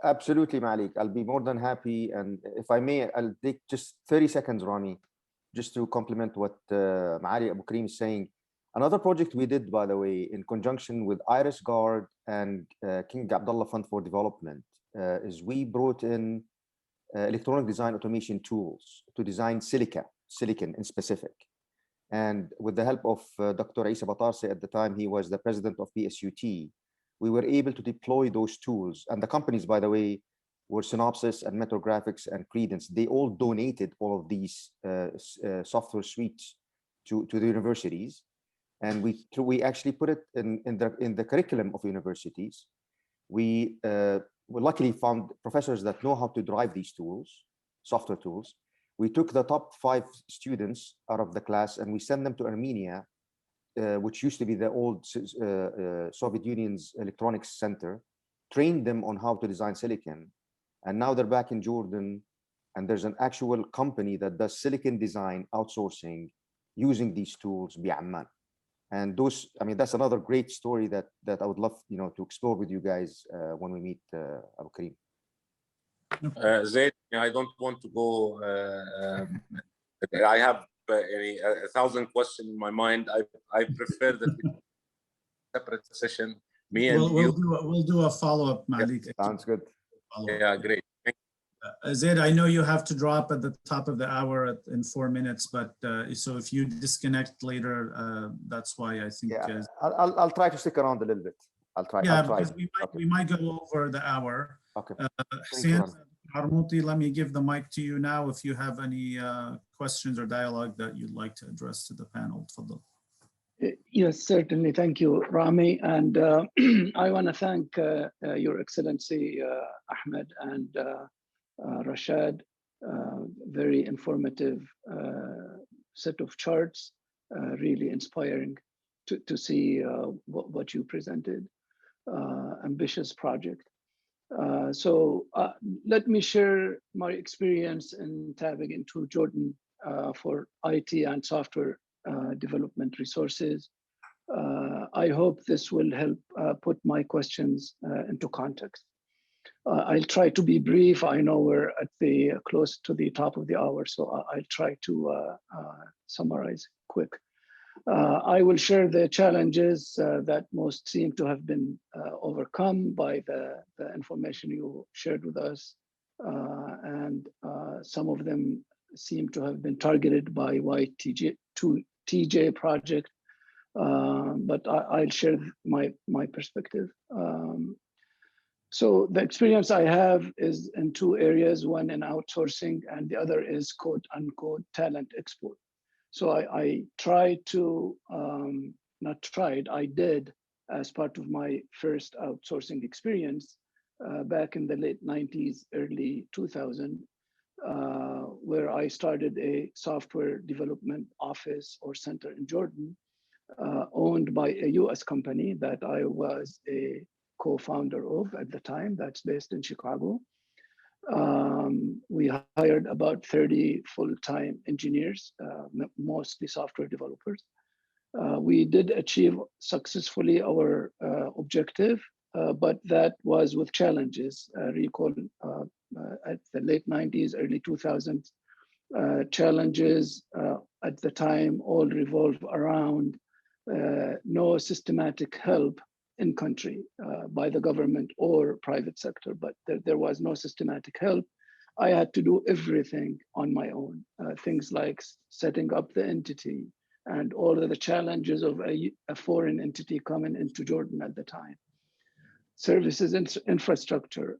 Absolutely, Malik. I'll be more than happy. And if I may, I'll take just 30 seconds, Rami, just to complement what Maali Abu Karim is saying. Another project we did, by the way, in conjunction with Iris Guard and King Abdullah Fund for Development, is we brought in electronic design automation tools to design silicon in specific. And with the help of Dr. Isa Batarse at the time, he was the president of PSUT, we were able to deploy those tools. And the companies, by the way, were Synopsys and Metro Graphics and Credence. They all donated all of these software suites to the universities. And we actually put it in the curriculum of universities. We luckily found professors that know how to drive these tools, software tools. We took the top 5 students out of the class and we sent them to Armenia, which used to be the old Soviet Union's electronics center, trained them on how to design silicon. And now they're back in Jordan, and there's an actual company that does silicon design outsourcing using these tools, Bi'amman. And those, I mean, that's another great story that I would love, to explore with you guys when we meet Abu Karim. Zaid, I don't want to go. I have 1,000 questions in my mind. I prefer that we separate session Me and you. We'll do a follow-up, Malik. Sounds good. Yeah, great. Zaid, I know you have to drop at the top of the hour in 4 minutes, but so if you disconnect later, that's why I think. Yeah, I'll try to stick around a little bit. I'll try. Because we might go over the hour. Okay. Hussein Armouti, let me give the mic to you now if you have any questions or dialogue that you'd like to address to the panel. Tfaddal. Yes, certainly. Thank you, Rami. And I want to thank Your Excellency Ahmed and Rashad. Very informative set of charts, really inspiring to see what you presented. Ambitious project. So let me share my experience in tapping into Jordan for IT and software development resources. I hope this will help put my questions into context. I'll try to be brief. I know we're at the close to the top of the hour, so I'll try to summarize quick. I will share the challenges that most seem to have been overcome by the information you shared with us. And some of them seem to have been targeted by YTJ project, but I'll share my perspective. So the experience I have is in two areas, one in outsourcing and the other is quote unquote talent export. So I tried to, I did as part of my first outsourcing experience back in the late 90s, early 2000, where I started a software development office or center in Jordan, owned by a US company that I was a co-founder of at the time, that's based in Chicago. We hired about 30 full-time engineers, mostly software developers. We did achieve successfully our objective, but that was with challenges. Recall at the late 90s, early 2000s, challenges at the time all revolve around no systematic help in country by the government or private sector, but there was no systematic help. I had to do everything on my own, things like setting up the entity and all of the challenges of a foreign entity coming into Jordan at the time. Services infrastructure,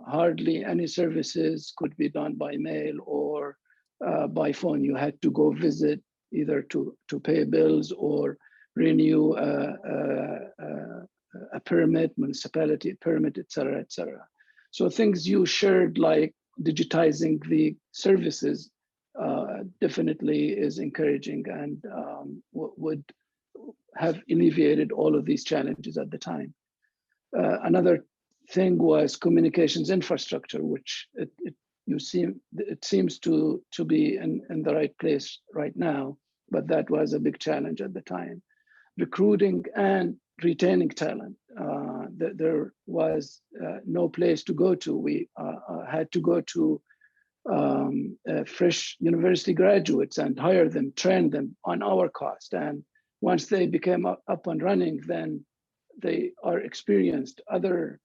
hardly any services could be done by mail or by phone. You had to go visit either to pay bills or renew a permit, municipality permit, et cetera, et cetera. So things you shared like digitizing the services definitely is encouraging and would have alleviated all of these challenges at the time. Another thing was communications infrastructure, which it seems to be in the right place right now, but that was a big challenge at the time. Recruiting and retaining talent. There was no place to go to. We had to go to fresh university graduates and hire them, train them on our cost. And once they became up and running, then they are experienced. Other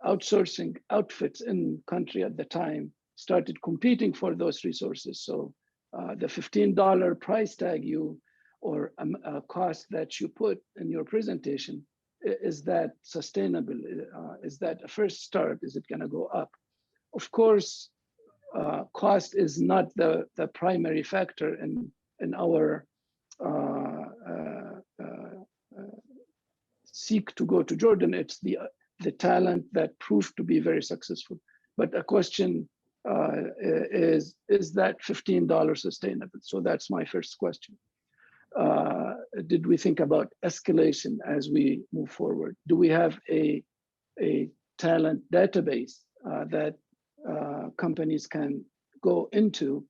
outsourcing outfits in country at the time started competing for those resources. So the $15 price tag or a cost that you put in your presentation, is that sustainable? Is that a first start? Is it going to go up? Of course, cost is not the primary factor in our seek to go to Jordan. It's the talent that proved to be very successful. But a question is that $15 sustainable? So that's my first question. Did we think about escalation as we move forward? Do we have a talent database that companies can go into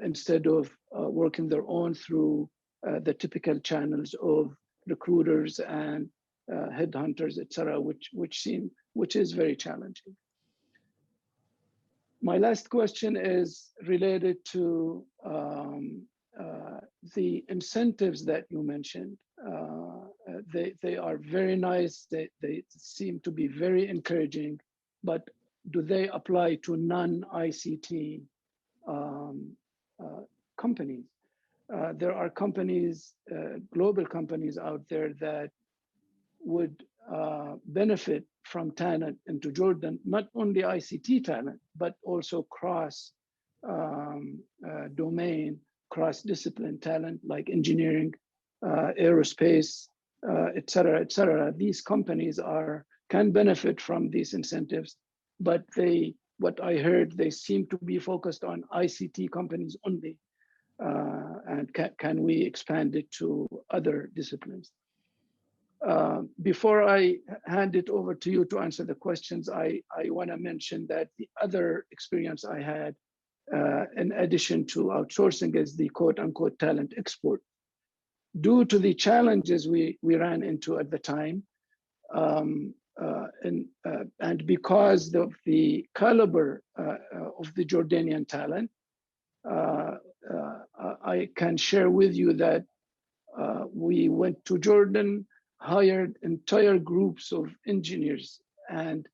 instead of working their own through the typical channels of recruiters and headhunters, et cetera, which is very challenging. My last question is related to the incentives that you mentioned they are very nice. They seem to be very encouraging, but do they apply to non-ICT companies? There are companies, global companies out there that would benefit from talent into Jordan, not only ICT talent, but also cross domain, cross-discipline talent like engineering, aerospace, et cetera, et cetera. These companies can benefit from these incentives, but what I heard, they seem to be focused on ICT companies only. And can we expand it to other disciplines? Before I hand it over to you to answer the questions, I want to mention that the other experience I had, in addition to outsourcing, is the quote unquote talent export. Due to the challenges we ran into at the time, and because of the caliber of the Jordanian talent, I can share with you that we went to Jordan, hired entire groups of engineers and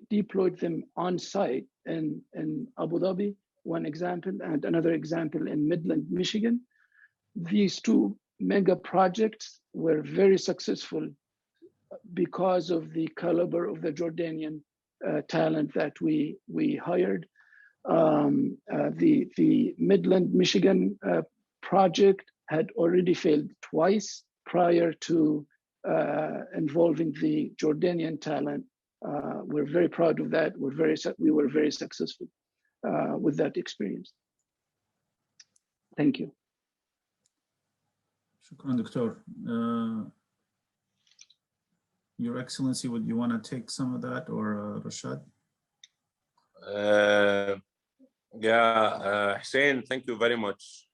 deployed them on site in Abu Dhabi, one example, and another example in Midland, Michigan. These two mega projects were very successful because of the caliber of the Jordanian talent that we hired. The Midland, Michigan project had already failed twice prior to involving the Jordanian talent. We're very proud of that. We were very successful with that experience. Thank you. Shukran, Doctor. Your Excellency, would you want to take some of that, or Rashad? Hussein, thank you very much.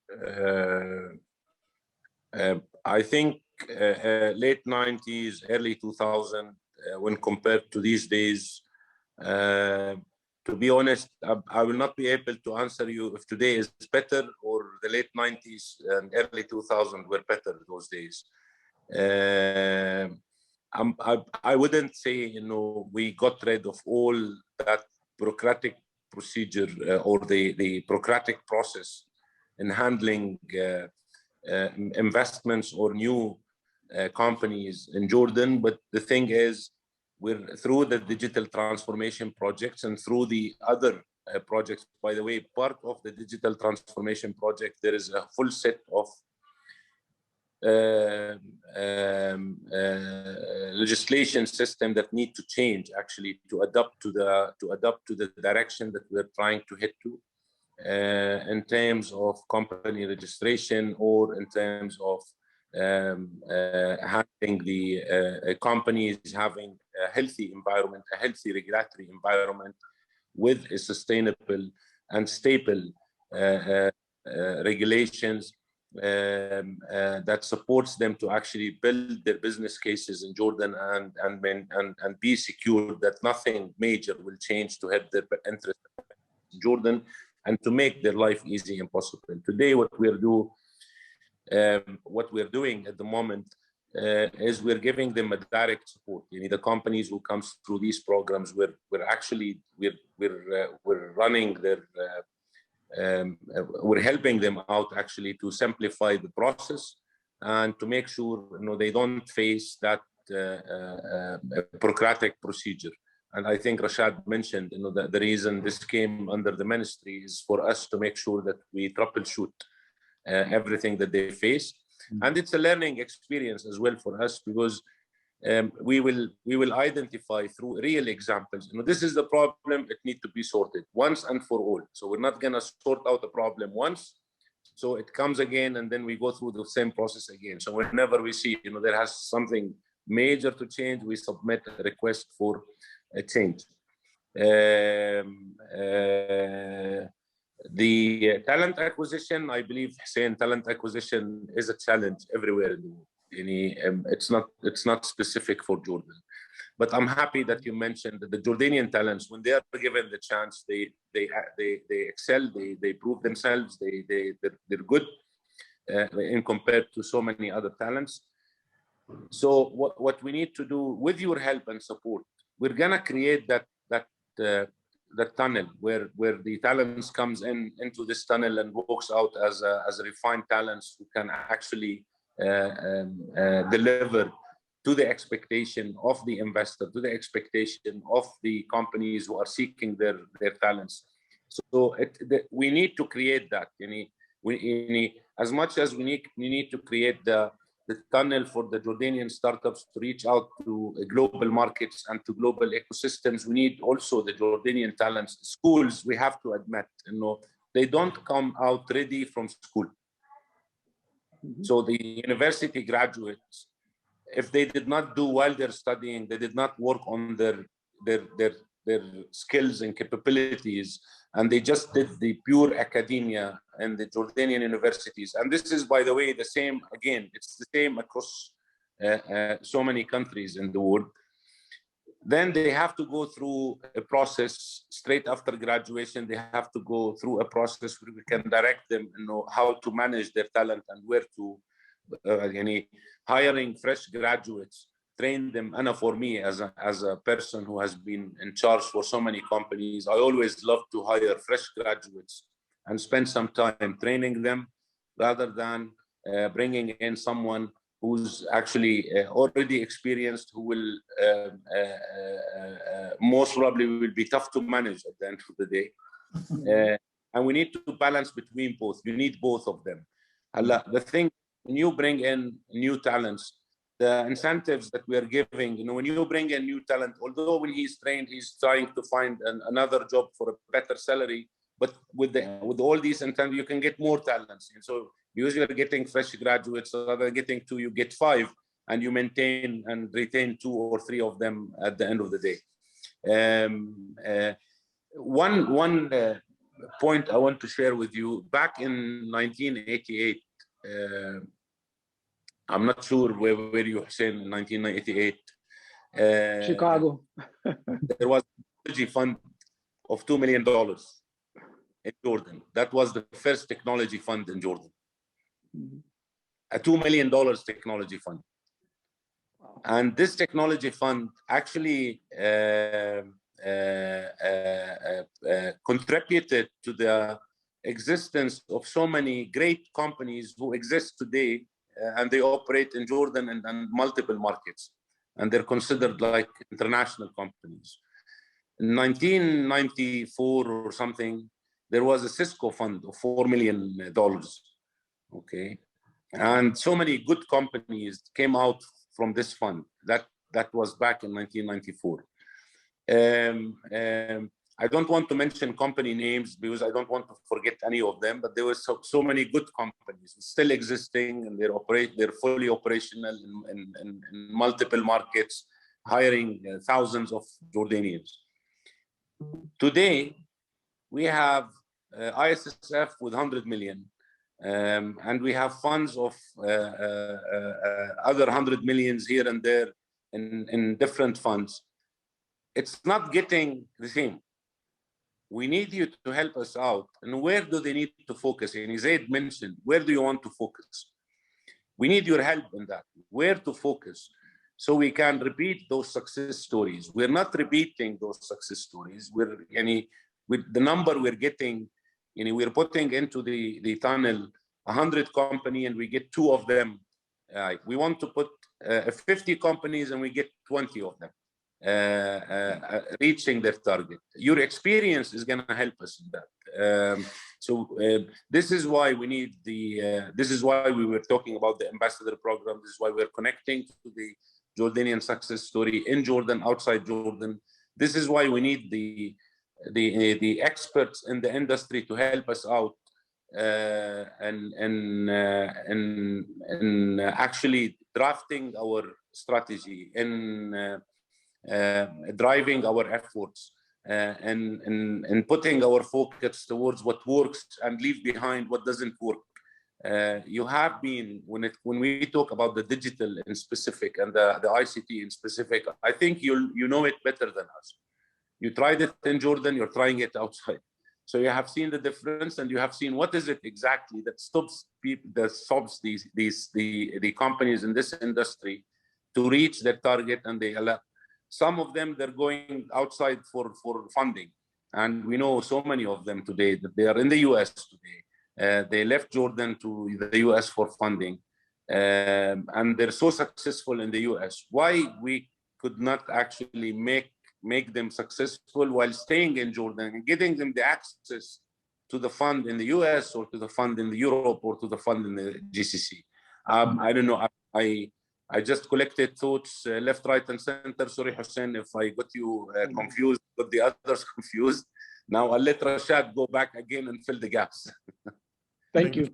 I think late 90s, early 2000, when compared to these days, to be honest, I will not be able to answer you if today is better or the late 90s and early 2000 were better those days. I wouldn't say, we got rid of all that bureaucratic procedure or the bureaucratic process in handling investments or new companies in Jordan. But the thing is, we're through the digital transformation projects and through the other projects. By the way, part of the digital transformation project, there is a full set of legislation system that need to change actually to adapt to the direction that we're trying to head to in terms of company registration or in terms of having the companies having a healthy environment, a healthy regulatory environment with a sustainable and stable regulations that supports them to actually build their business cases in Jordan and be secure that nothing major will change to help their interest in Jordan and to make their life easy and possible. Today, what we're doing at the moment is we're giving them a direct support. The companies who comes through these programs, we're running their. We're helping them out actually to simplify the process and to make sure they don't face that bureaucratic procedure. And I think Rashad mentioned that the reason this came under the ministry is for us to make sure that we troubleshoot everything that they face. And it's a learning experience as well for us because we will identify through real examples. This is the problem, it needs to be sorted once and for all. So we're not going to sort out the problem once, so it comes again and then we go through the same process again. So whenever we see there has something major to change, we submit a request for a change. The talent acquisition, I believe, Hussein, talent acquisition is a challenge everywhere in the world. It's not specific for Jordan, but I'm happy that you mentioned that the Jordanian talents, when they are given the chance, they excel, they prove themselves, they're good in compared to so many other talents. So what we need to do with your help and support, we're gonna create that tunnel where the talents comes into this tunnel and walks out as a refined talents who can actually deliver to the expectation of the investor, to the expectation of the companies who are seeking their talents. So we need to create that. As much as we need to create the tunnel for the Jordanian startups to reach out to global markets and to global ecosystems, we need also the Jordanian talents. Schools, we have to admit, they don't come out ready from school. So the university graduates, if they did not do while they're studying, they did not work on their skills and capabilities, and they just did the pure academia and the Jordanian universities. And this is, by the way, the same, again, it's the same across so many countries in the world. Then they have to go through a process straight after graduation. They have to go through a process where we can direct them, how to manage their talent and where to, hiring fresh graduates, train them. And for me, as a person who has been in charge for so many companies, I always love to hire fresh graduates and spend some time training them rather than bringing in someone who's actually already experienced, who will most probably will be tough to manage at the end of the day. And we need to balance between both. You need both of them. The thing, when you bring in new talents, the incentives that we are giving, when you bring in new talent, although when he's trained, he's trying to find another job for a better salary, but with all these incentives, you can get more talents. And so usually you're getting fresh graduates, rather than getting 2, you get 5, and you maintain and retain 2 or 3 of them at the end of the day. One point I want to share with you, back in 1988, I'm not sure where you Hussein in 1988. Chicago. There was a technology fund of $2 million in Jordan. That was the first technology fund in Jordan. A $2 million technology fund. And this technology fund actually contributed to the existence of so many great companies who exist today, and they operate in Jordan and multiple markets, and they're considered like international companies. In 1994 or something, there was a Cisco fund of $4 million. Okay, and so many good companies came out from this fund. That was back in 1994. I don't want to mention company names because I don't want to forget any of them, but there were so many good companies still existing, and they're fully operational in multiple markets, hiring thousands of Jordanians. Today, we have ISSF with 100 million, and we have funds of other 100 millions here and there in different funds. It's not getting the same. We need you to help us out. And where do they need to focus? And Zaid mentioned, where do you want to focus? We need your help in that. Where to focus? So we can repeat those success stories. We're not repeating those success stories. With the number we're getting, we're putting into the tunnel 100 companies and we get 2 of them. We want to put 50 companies and we get 20 of them. Reaching their target. Your experience is going to help us in that. This is why we need this is why we were talking about the ambassador program. This is why we're connecting to the Jordanian success story in Jordan, outside Jordan. This is why we need the experts in the industry to help us out and actually drafting our strategy and driving our efforts and putting our focus towards what works and leave behind what doesn't work. You have been, when we talk about the digital in specific and the ICT in specific, I think you know it better than us. You tried it in Jordan, you're trying it outside. So you have seen the difference, and you have seen what is it exactly that stops people, that stops the companies in this industry to reach their target, and they allow. Some of them, they're going outside for funding. And we know so many of them today that they are in the US today. They left Jordan to the US for funding. And they're so successful in the US. Why we could not actually make them successful while staying in Jordan and getting them the access to the fund in the US or to the fund in Europe or to the fund in the GCC? I don't know. I just collected thoughts left, right, and center. Sorry, Hussein, if I got you confused, got the others confused. Now I'll let Rashad go back again and fill the gaps. Thank you.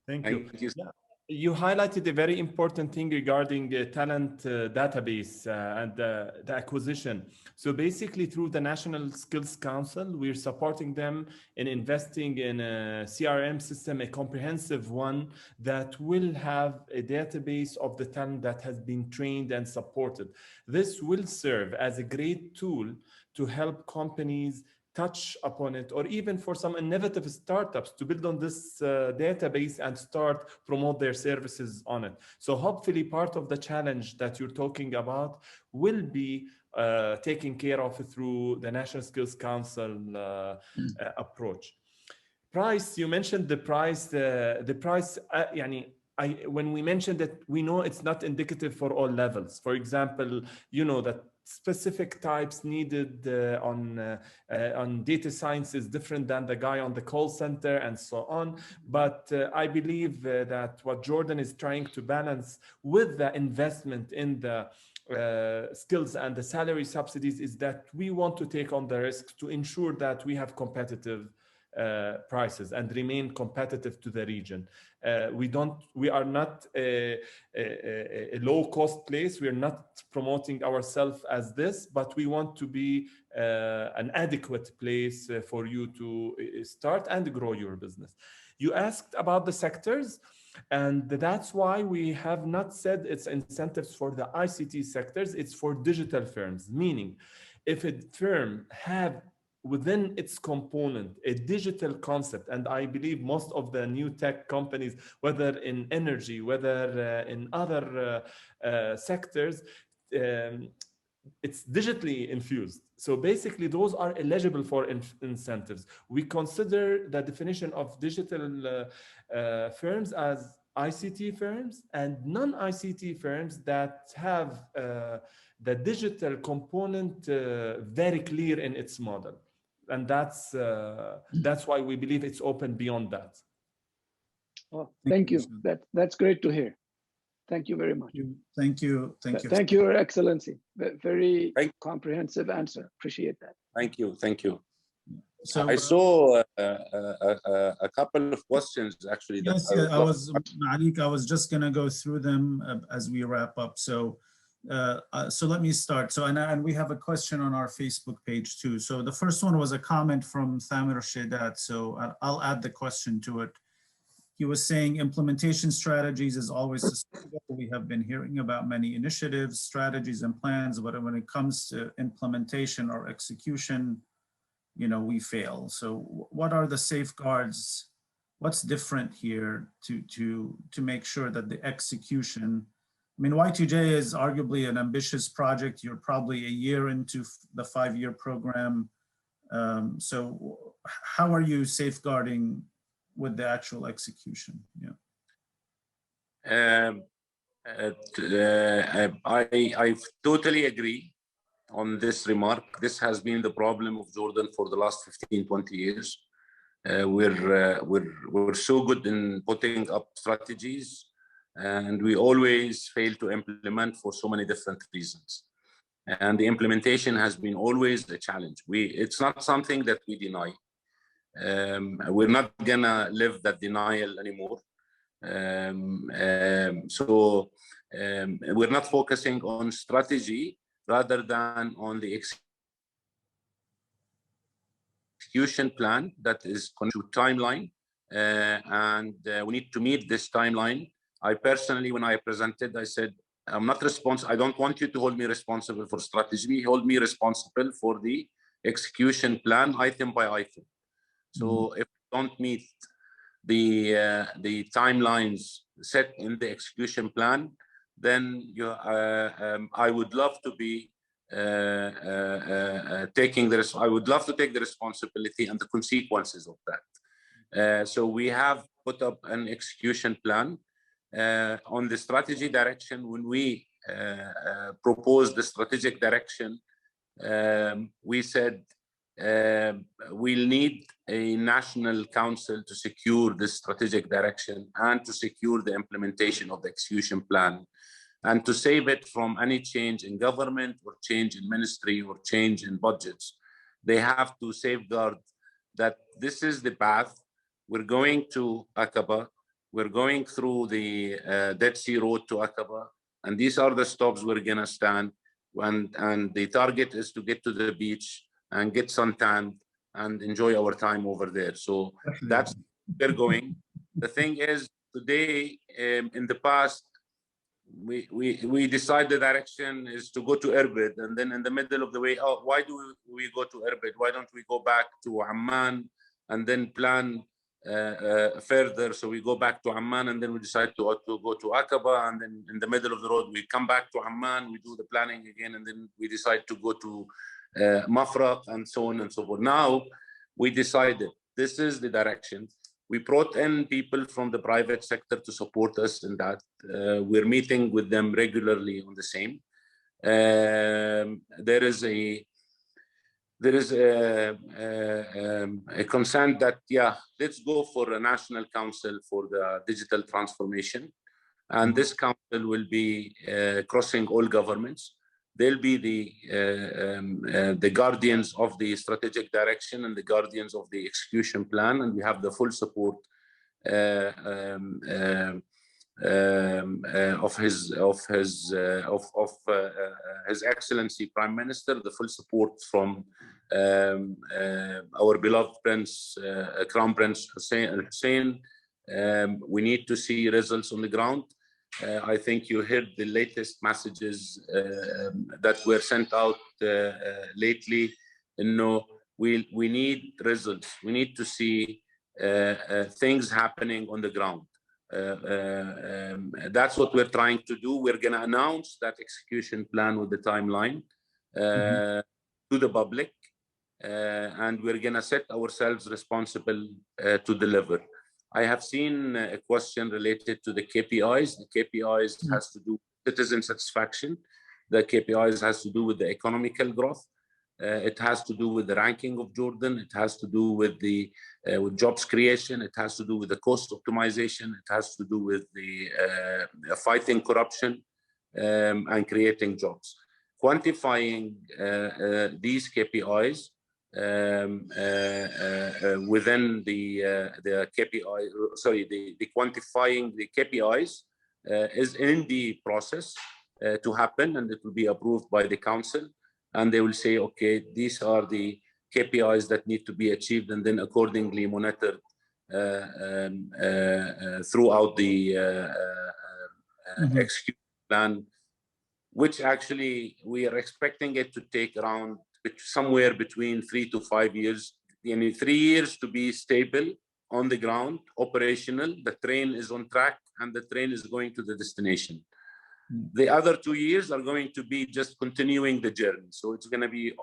Thank you. Thank you. Yeah. You highlighted a very important thing regarding talent database and the acquisition. So basically, through the National Skills Council, we're supporting them in investing in a CRM system, a comprehensive one that will have a database of the talent that has been trained and supported. This will serve as a great tool to help companies touch upon it, or even for some innovative startups to build on this database and start promote their services on it. So hopefully part of the challenge that you're talking about will be taken care of through the National Skills Council approach. Price, you mentioned the price. The price, when we mentioned that, we know it's not indicative for all levels. For example, you know that specific types needed on data science is different than the guy on the call center and so on. But I believe that what Jordan is trying to balance with the investment in the skills and the salary subsidies is that we want to take on the risk to ensure that we have competitive prices and remain competitive to the region. We are not a low-cost place. We are not promoting ourselves as this, but we want to be an adequate place for you to start and grow your business. You asked about the sectors, and that's why we have not said it's incentives for the ICT sectors. It's for digital firms, meaning if a firm have within its component a digital concept, and I believe most of the new tech companies, whether in energy, whether in other sectors, it's digitally infused. So basically those are eligible for incentives. We consider the definition of digital firms as ICT firms and non-ICT firms that have the digital component very clear in its model. And that's why we believe it's open beyond that. Oh, thank you. That's great to hear. Thank you very much. Thank you. Thank you. Thank you, Your Excellency. Very comprehensive answer. Appreciate that. Thank you. Thank you. So I saw a couple of questions actually. Yes, I was just going to go through them as we wrap up. So let me start. So, and we have a question on our Facebook page too. So the first one was a comment from Thamir Shedat. So I'll add the question to it. He was saying implementation strategies is always sustainable. We have been hearing about many initiatives, strategies, and plans, but when it comes to implementation or execution, you know, we fail. So what are the safeguards? What's different here to make sure that the execution, I mean, YTJ is arguably an ambitious project. You're probably a year into the 5-year program. So how are you safeguarding with the actual execution? Yeah. I totally agree on this remark. This has been the problem of Jordan for the last 15, 20 years. We're so good in putting up strategies, and we always fail to implement for so many different reasons. And the implementation has been always a challenge. It's not something that we deny. We're not gonna live that denial anymore. So we're not focusing on strategy rather than on the execution plan that is to timeline, and we need to meet this timeline. I personally, when I presented, I said, I'm not responsible. I don't want you to hold me responsible for strategy. Hold me responsible for the execution plan, item by item. So if we don't meet the timelines set in the execution plan, then I would love to be I would love to take the responsibility and the consequences of that. So we have put up an execution plan on the strategy direction. When we proposed the strategic direction, we said we'll need a national council to secure this strategic direction and to secure the implementation of the execution plan, and to save it from any change in government or change in ministry or change in budgets. They have to safeguard that this is the path. We're going to Aqaba. We're going through the Dead Sea Road to Aqaba. And these are the stops we're gonna stand. And the target is to get to the beach and get suntanned and enjoy our time over there. So that's where we're going. The thing is, today, in the past, we decide the direction is to go to Irbid, and then in the middle of the way, oh, why do we go to Irbid? Why don't we go back to Amman and then plan further? So we go back to Amman, and then we decide to go to Aqaba, and then in the middle of the road we come back to Amman, we do the planning again, and then we decide to go to Mafraq, and so on and so forth. Now we decided this is the direction. We brought in people from the private sector to support us in that. We're meeting with them regularly on the same. There is a consent that, yeah, let's go for a national council for the digital transformation. And this council will be crossing all governments. They'll be the guardians of the strategic direction and the guardians of the execution plan, and we have the full support of His Excellency Prime Minister, the full support from our beloved Prince, Crown Prince Hussein. We need to see results on the ground. I think you heard the latest messages that were sent out lately. We need results. We need to see things happening on the ground. That's what we're trying to do. We're going to announce that execution plan with the timeline to the public, and we're going to set ourselves responsible to deliver. I have seen a question related to the KPIs. The KPIs has to do with citizen satisfaction. The KPIs has to do with the economical growth. It has to do with the ranking of Jordan. It has to do with the with jobs creation. It has to do with the cost optimization. It has to do with the fighting corruption and creating jobs. Quantifying these KPIs within the KPI, the quantifying the KPIs is in the process to happen, and it will be approved by the council, and they will say, okay, these are the KPIs that need to be achieved, and then accordingly monitored throughout the execution plan, which actually we are expecting it to take around somewhere between 3 to 5 years. 3 years to be stable on the ground, operational, the train is on track, and the train is going to the destination. The other 2 years are going to be just continuing the journey. So it's going to be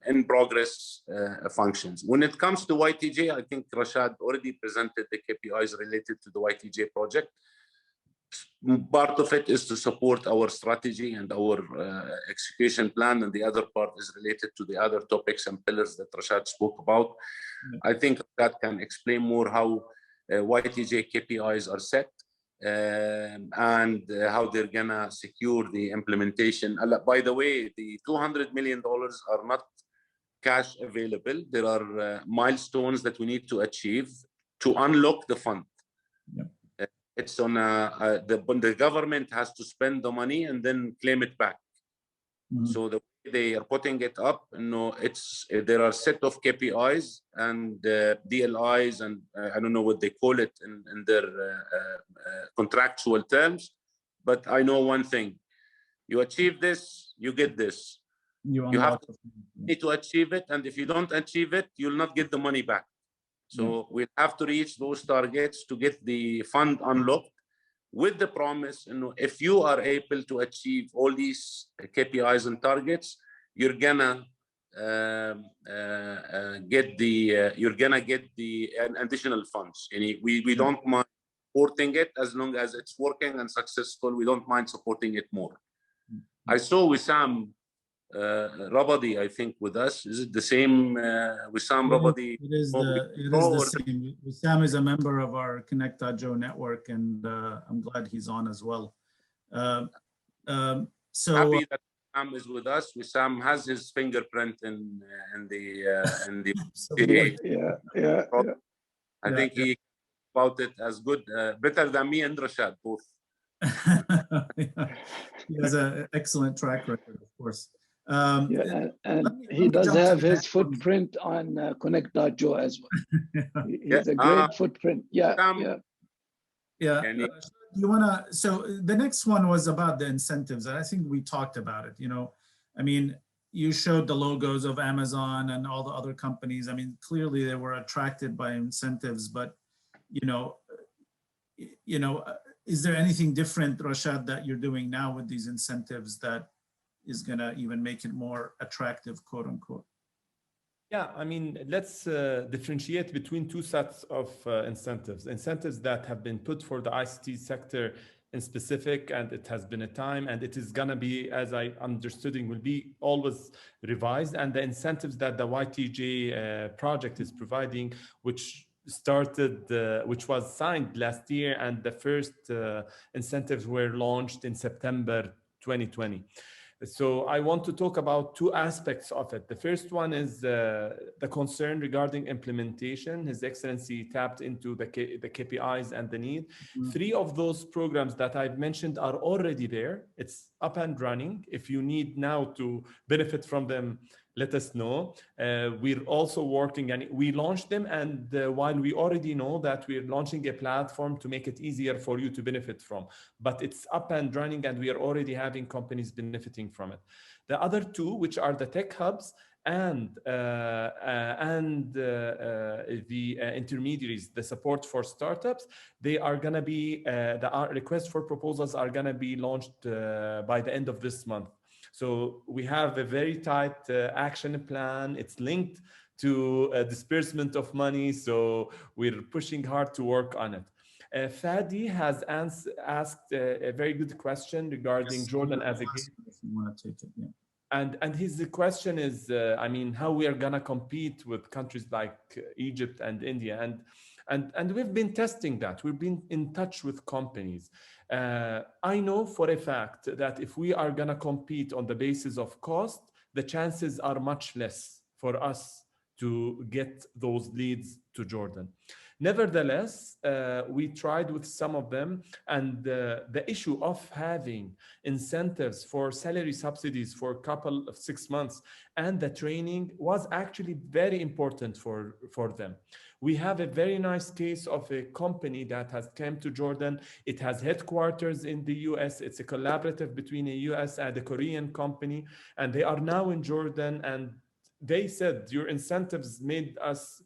in progress functions. When it comes to YTJ, I think Rashad already presented the KPIs related to the YTJ project. Part of it is to support our strategy and our execution plan, and the other part is related to the other topics and pillars that Rashad spoke about. I think that can explain more how YTJ KPIs are set and how they're gonna secure the implementation. By the way, the $200 million are not cash available. There are milestones that we need to achieve to unlock the fund. It's on the government has to spend the money and then claim it back. So the way they are putting it up, there are a set of KPIs and DLIs, and I don't know what they call it in their contractual terms, but I know one thing: you achieve this, you get this. You have to achieve it, and if you don't achieve it, you'll not get the money back. So we'll have to reach those targets to get the fund unlocked. with the promise, if you are able to achieve all these KPIs and targets, you're gonna get the additional funds. And we don't mind supporting it as long as it's working and successful. We don't mind supporting it more. I saw Wissam Rabadi, I think, with us. Is it the same Wissam Rabadi? It is the same. Wissam is a member of our Connect.jo network, and I'm glad he's on as well. So happy that Wissam is with us. Wissam has his fingerprint in the I think he about it as good, better than me and Rashad both. He has an excellent track record, of course. And he does have his footprint on Connect.jo as well. He's a great footprint. Yeah. You wanna? So the next one was about the incentives, and I think we talked about it. I mean, you showed the logos of Amazon and all the other companies. I mean, clearly they were attracted by incentives, but is there anything different, Rashad, that you're doing now with these incentives that is going to even make it more attractive, quote unquote? Yeah, I mean, let's differentiate between two sets of incentives. Incentives that have been put for the ICT sector in specific, and it has been a time, and it is going to be, as I understood, will be always revised. And the incentives that the YTJ project is providing, which was signed last year, and the first incentives were launched in September 2020. So I want to talk about two aspects of it. The first one is the concern regarding implementation. His Excellency tapped into the KPIs and the need. Mm-hmm. 3 of those programs that I've mentioned are already there. It's up and running. If you need now to benefit from them, let us know. We're also working, and we launched them. And while we already know that we're launching a platform to make it easier for you to benefit from, but it's up and running, and we are already having companies benefiting from it. The other 2, which are the tech hubs and the intermediaries, the support for startups, they are going to be, the request for proposals are going to be launched by the end of this month. So we have a very tight action plan. It's linked to disbursement of money. So we're pushing hard to work on it. Fadi has asked a very good question regarding Jordan as a game. If you want to take it, yeah. And his question is, I mean, how we are going to compete with countries like Egypt and India. And we've been testing that. We've been in touch with companies. I know for a fact that if we are going to compete on the basis of cost, the chances are much less for us to get those leads to Jordan. Nevertheless, we tried with some of them, and the issue of having incentives for salary subsidies for a couple of 6 months and the training was actually very important for them. We have a very nice case of a company that has come to Jordan. It has headquarters in the US. It's a collaborative between a US and a Korean company, and they are now in Jordan. And they said, your incentives made us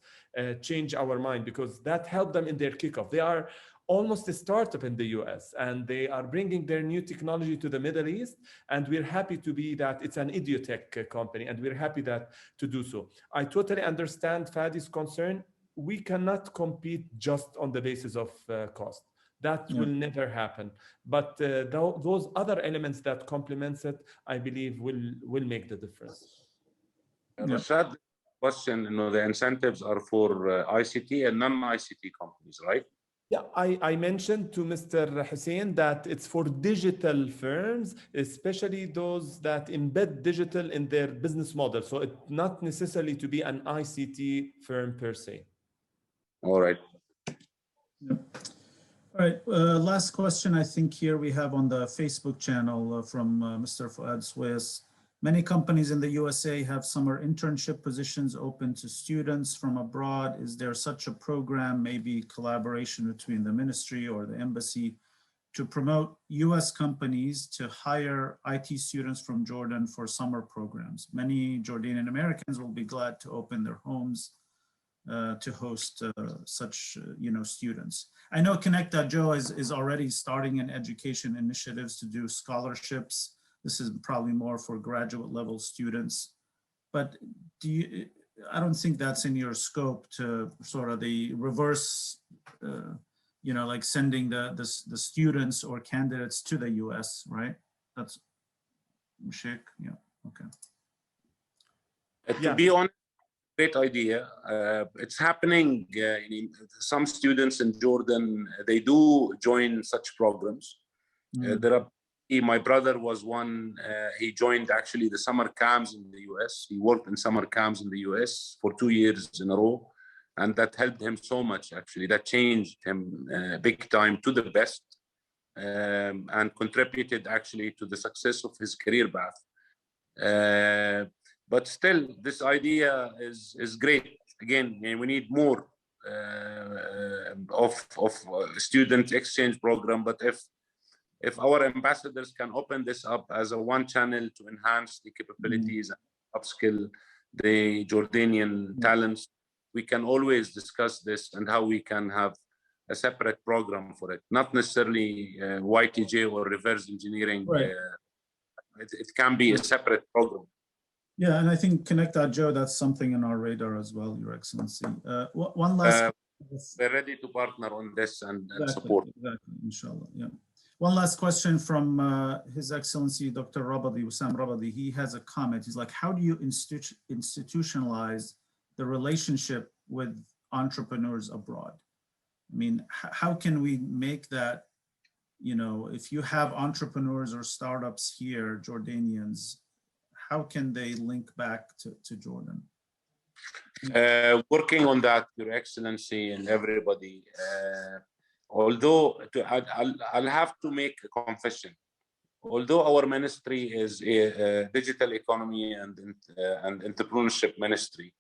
change our mind, because that helped them in their kickoff. They are almost a startup in the US, and they are bringing their new technology to the Middle East. And we're happy to be that. It's an edutech company, and we're happy to do so. I totally understand Fadi's concern. We cannot compete just on the basis of cost. That will never happen. But those other elements that complements it, I believe, will make the difference. Rashad, question, the incentives are for ICT and non-ICT companies, right? Yeah, I mentioned to Mr. Hussein that it's for digital firms, especially those that embed digital in their business model. So it's not necessarily to be an ICT firm per se. All right. Yep. All right. Last question, I think here we have on the Facebook channel from Mr. Fuad Swayas. Many companies in the USA have summer internship positions open to students from abroad. Is there such a program, maybe collaboration between the ministry or the embassy, to promote US companies to hire IT students from Jordan for summer programs? Many Jordanian Americans will be glad to open their homes to host such students. I know Connect.jo is already starting in education initiatives to do scholarships. This is probably more for graduate level students, but I don't think that's in your scope to sort of the reverse, like sending the students or candidates to the US, right? That's Sheikh, yeah, okay. To be honest, great idea. It's happening. Some students in Jordan, they do join such programs. There are. My brother was one. He joined actually the summer camps in the US. He worked in summer camps in the US for 2 years in a row, and that helped him so much. Actually, that changed him big time to the best, and contributed actually to the success of his career path. But still, this idea is great. Again, we need more of student exchange program. But if our ambassadors can open this up as a one channel to enhance the capabilities and upskill the Jordanian talents, we can always discuss this and how we can have a separate program for it, not necessarily YTJ or reverse engineering. Right. It can be a separate program. Yeah, and I think Connect.jo, that's something on our radar as well, Your Excellency. One last... we're ready to partner on this and support. Exactly, inshallah, yeah. One last question from His Excellency, Dr. Rabadi, Wissam Rabadi. He has a comment. He's like, how do you institutionalize the relationship with entrepreneurs abroad? I mean, how can we make that, if you have entrepreneurs or startups here, Jordanians, how can they link back to Jordan? Working on that, Your Excellency, and everybody. Although I'll have to make a confession. Although our ministry is a digital economy and entrepreneurship ministry,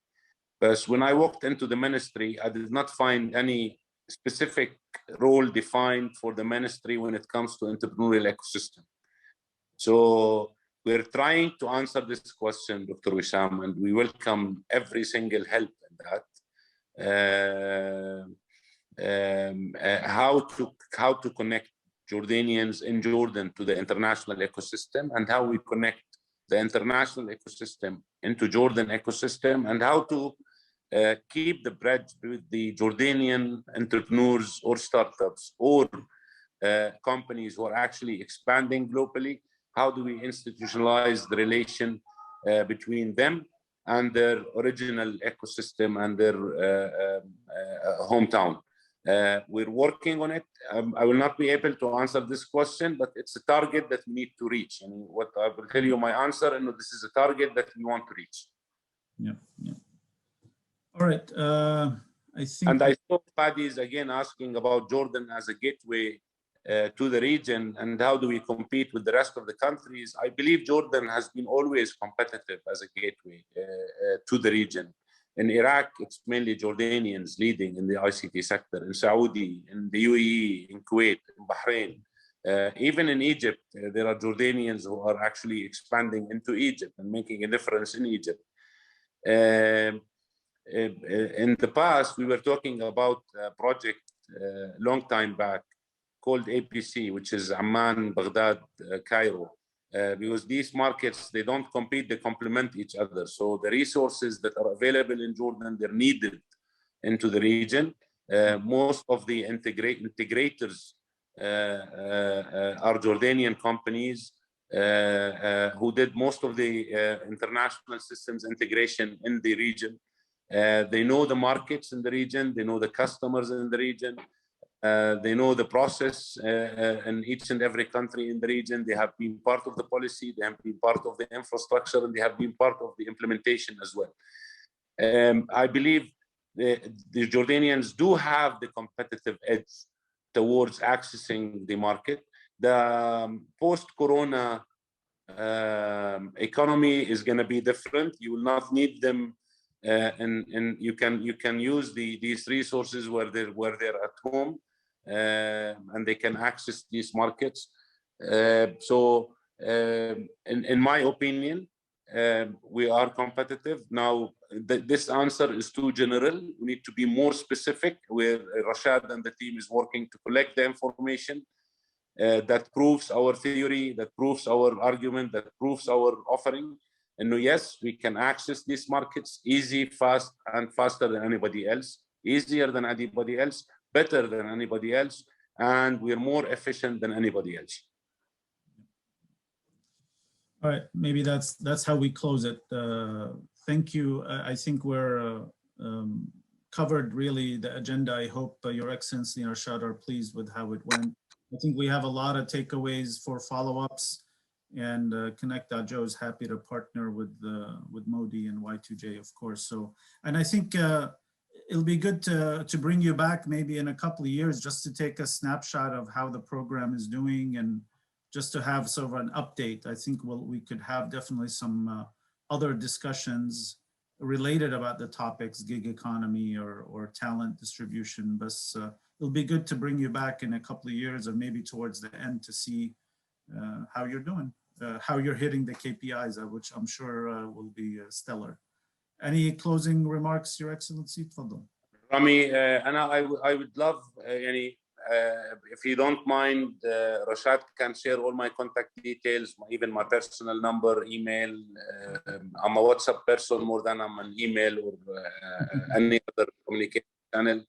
but when I walked into the ministry, I did not find any specific role defined for the ministry when it comes to entrepreneurial ecosystem. So we're trying to answer this question, Dr. Wissam, and we welcome every single help in that. How to connect Jordanians in Jordan to the international ecosystem, and how we connect the international ecosystem into Jordan ecosystem, and how to keep the bridge with the Jordanian entrepreneurs or startups or companies who are actually expanding globally. How do we institutionalize the relation between them and their original ecosystem and their hometown? We're working on it. I will not be able to answer this question, but it's a target that we need to reach. And what I will tell you, my answer, and this is a target that we want to reach. Yeah. All right. I think. And I saw Fadi's again asking about Jordan as a gateway to the region, and how do we compete with the rest of the countries. I believe Jordan has been always competitive as a gateway to the region. In Iraq, it's mainly Jordanians leading in the ICT sector. In Saudi, in the UAE, in Kuwait, in Bahrain. Even in Egypt, there are Jordanians who are actually expanding into Egypt and making a difference in Egypt. In the past, we were talking about a project long time back called APC, which is Amman, Baghdad, Cairo. Because these markets, they don't compete, they complement each other. So the resources that are available in Jordan, they're needed into the region. Most of the integrators are Jordanian companies who did most of the international systems integration in the region. They know the markets in the region, they know the customers in the region. They know the process in each and every country in the region. They have been part of the policy, they have been part of the infrastructure, and they have been part of the implementation as well. I believe the Jordanians do have the competitive edge towards accessing the market. The post-corona economy is going to be different. You will not need them, and you can use these resources where they're at home. And they can access these markets. In my opinion, we are competitive. Now, this answer is too general. We need to be more specific, where Rashad and the team is working to collect the information that proves our theory, that proves our argument, that proves our offering. And yes, we can access these markets easy, fast, and faster than anybody else, easier than anybody else, better than anybody else, and we're more efficient than anybody else. All right, maybe that's how we close it. Thank you. I think we're covered really the agenda. I hope Your Excellency and Rashad are pleased with how it went. I think we have a lot of takeaways for follow-ups, and Connect.jo is happy to partner with Modi and Y2J, of course. So, and I think it'll be good to bring you back maybe in a couple of years just to take a snapshot of how the program is doing and just to have sort of an update. I think we could have definitely some other discussions related about the topics, gig economy or talent distribution. But it'll be good to bring you back in a couple of years or maybe towards the end to see how you're doing, how you're hitting the KPIs, which I'm sure will be stellar. Any closing remarks, Your Excellency? Tfadal. Rami, and I would love if you don't mind, Rashad can share all my contact details, even my personal number, email. I'm a WhatsApp person more than I'm an email or any other communication channel.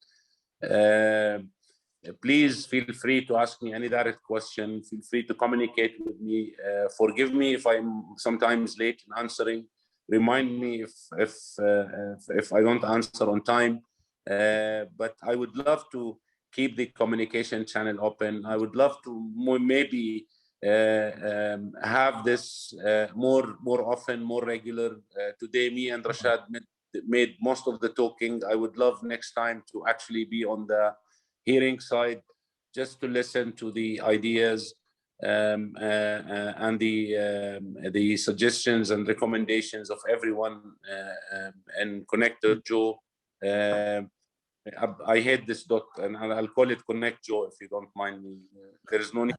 Please feel free to ask me any direct question. Feel free to communicate with me. Forgive me if I'm sometimes late in answering. Remind me if I don't answer on time. But I would love to keep the communication channel open. I would love to maybe have this more often, more regular. Today, me and Rashad made most of the talking. I would love next time to actually be on the hearing side, just to listen to the ideas and the suggestions and recommendations of everyone and Connect.jo. I hate this dot, and I'll call it Connect.jo if you don't mind me. There is no need.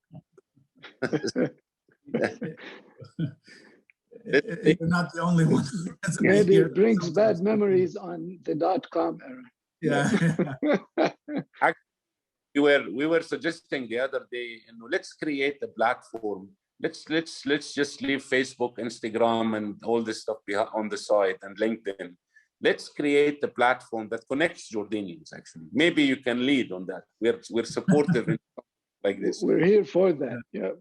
You're not the only one. Maybe it brings bad memories on the .com era. Yeah. We were suggesting the other day, let's create a platform. Let's just leave Facebook, Instagram, and all this stuff on the side, and LinkedIn. Let's create a platform that connects Jordanians. Actually, maybe you can lead on that. We're supportive in like this. We're here for that. Yeah.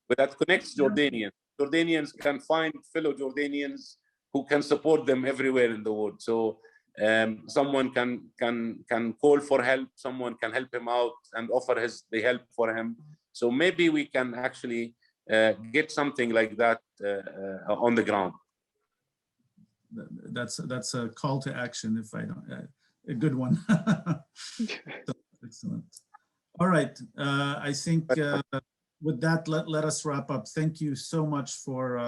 But that connects Jordanians. Jordanians can find fellow Jordanians who can support them everywhere in the world. So someone can call for help. Someone can help him out and offer the help for him. So maybe we can actually get something like that on the ground. That's a call to action. If I don't, a good one. Excellent. All right. I think with that, let us wrap up. Thank you so much for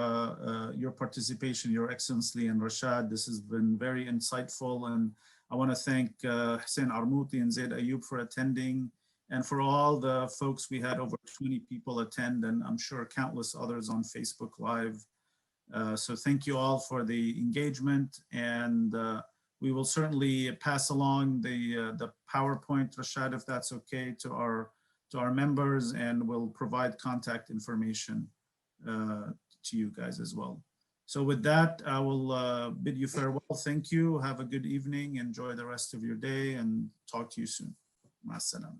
your participation, Your Excellency and Rashad. This has been very insightful, and I want to thank Hussein Armouti and Zaid Ayoub for attending, and for all the folks. We had over 20 people attend, and I'm sure countless others on Facebook Live. So thank you all for the engagement, and we will certainly pass along the PowerPoint, Rashad, if that's okay, to our members, and we'll provide contact information to you guys as well. So with that, I will bid you farewell. Thank you. Have a good evening. Enjoy the rest of your day, and talk to you soon. Ma salam.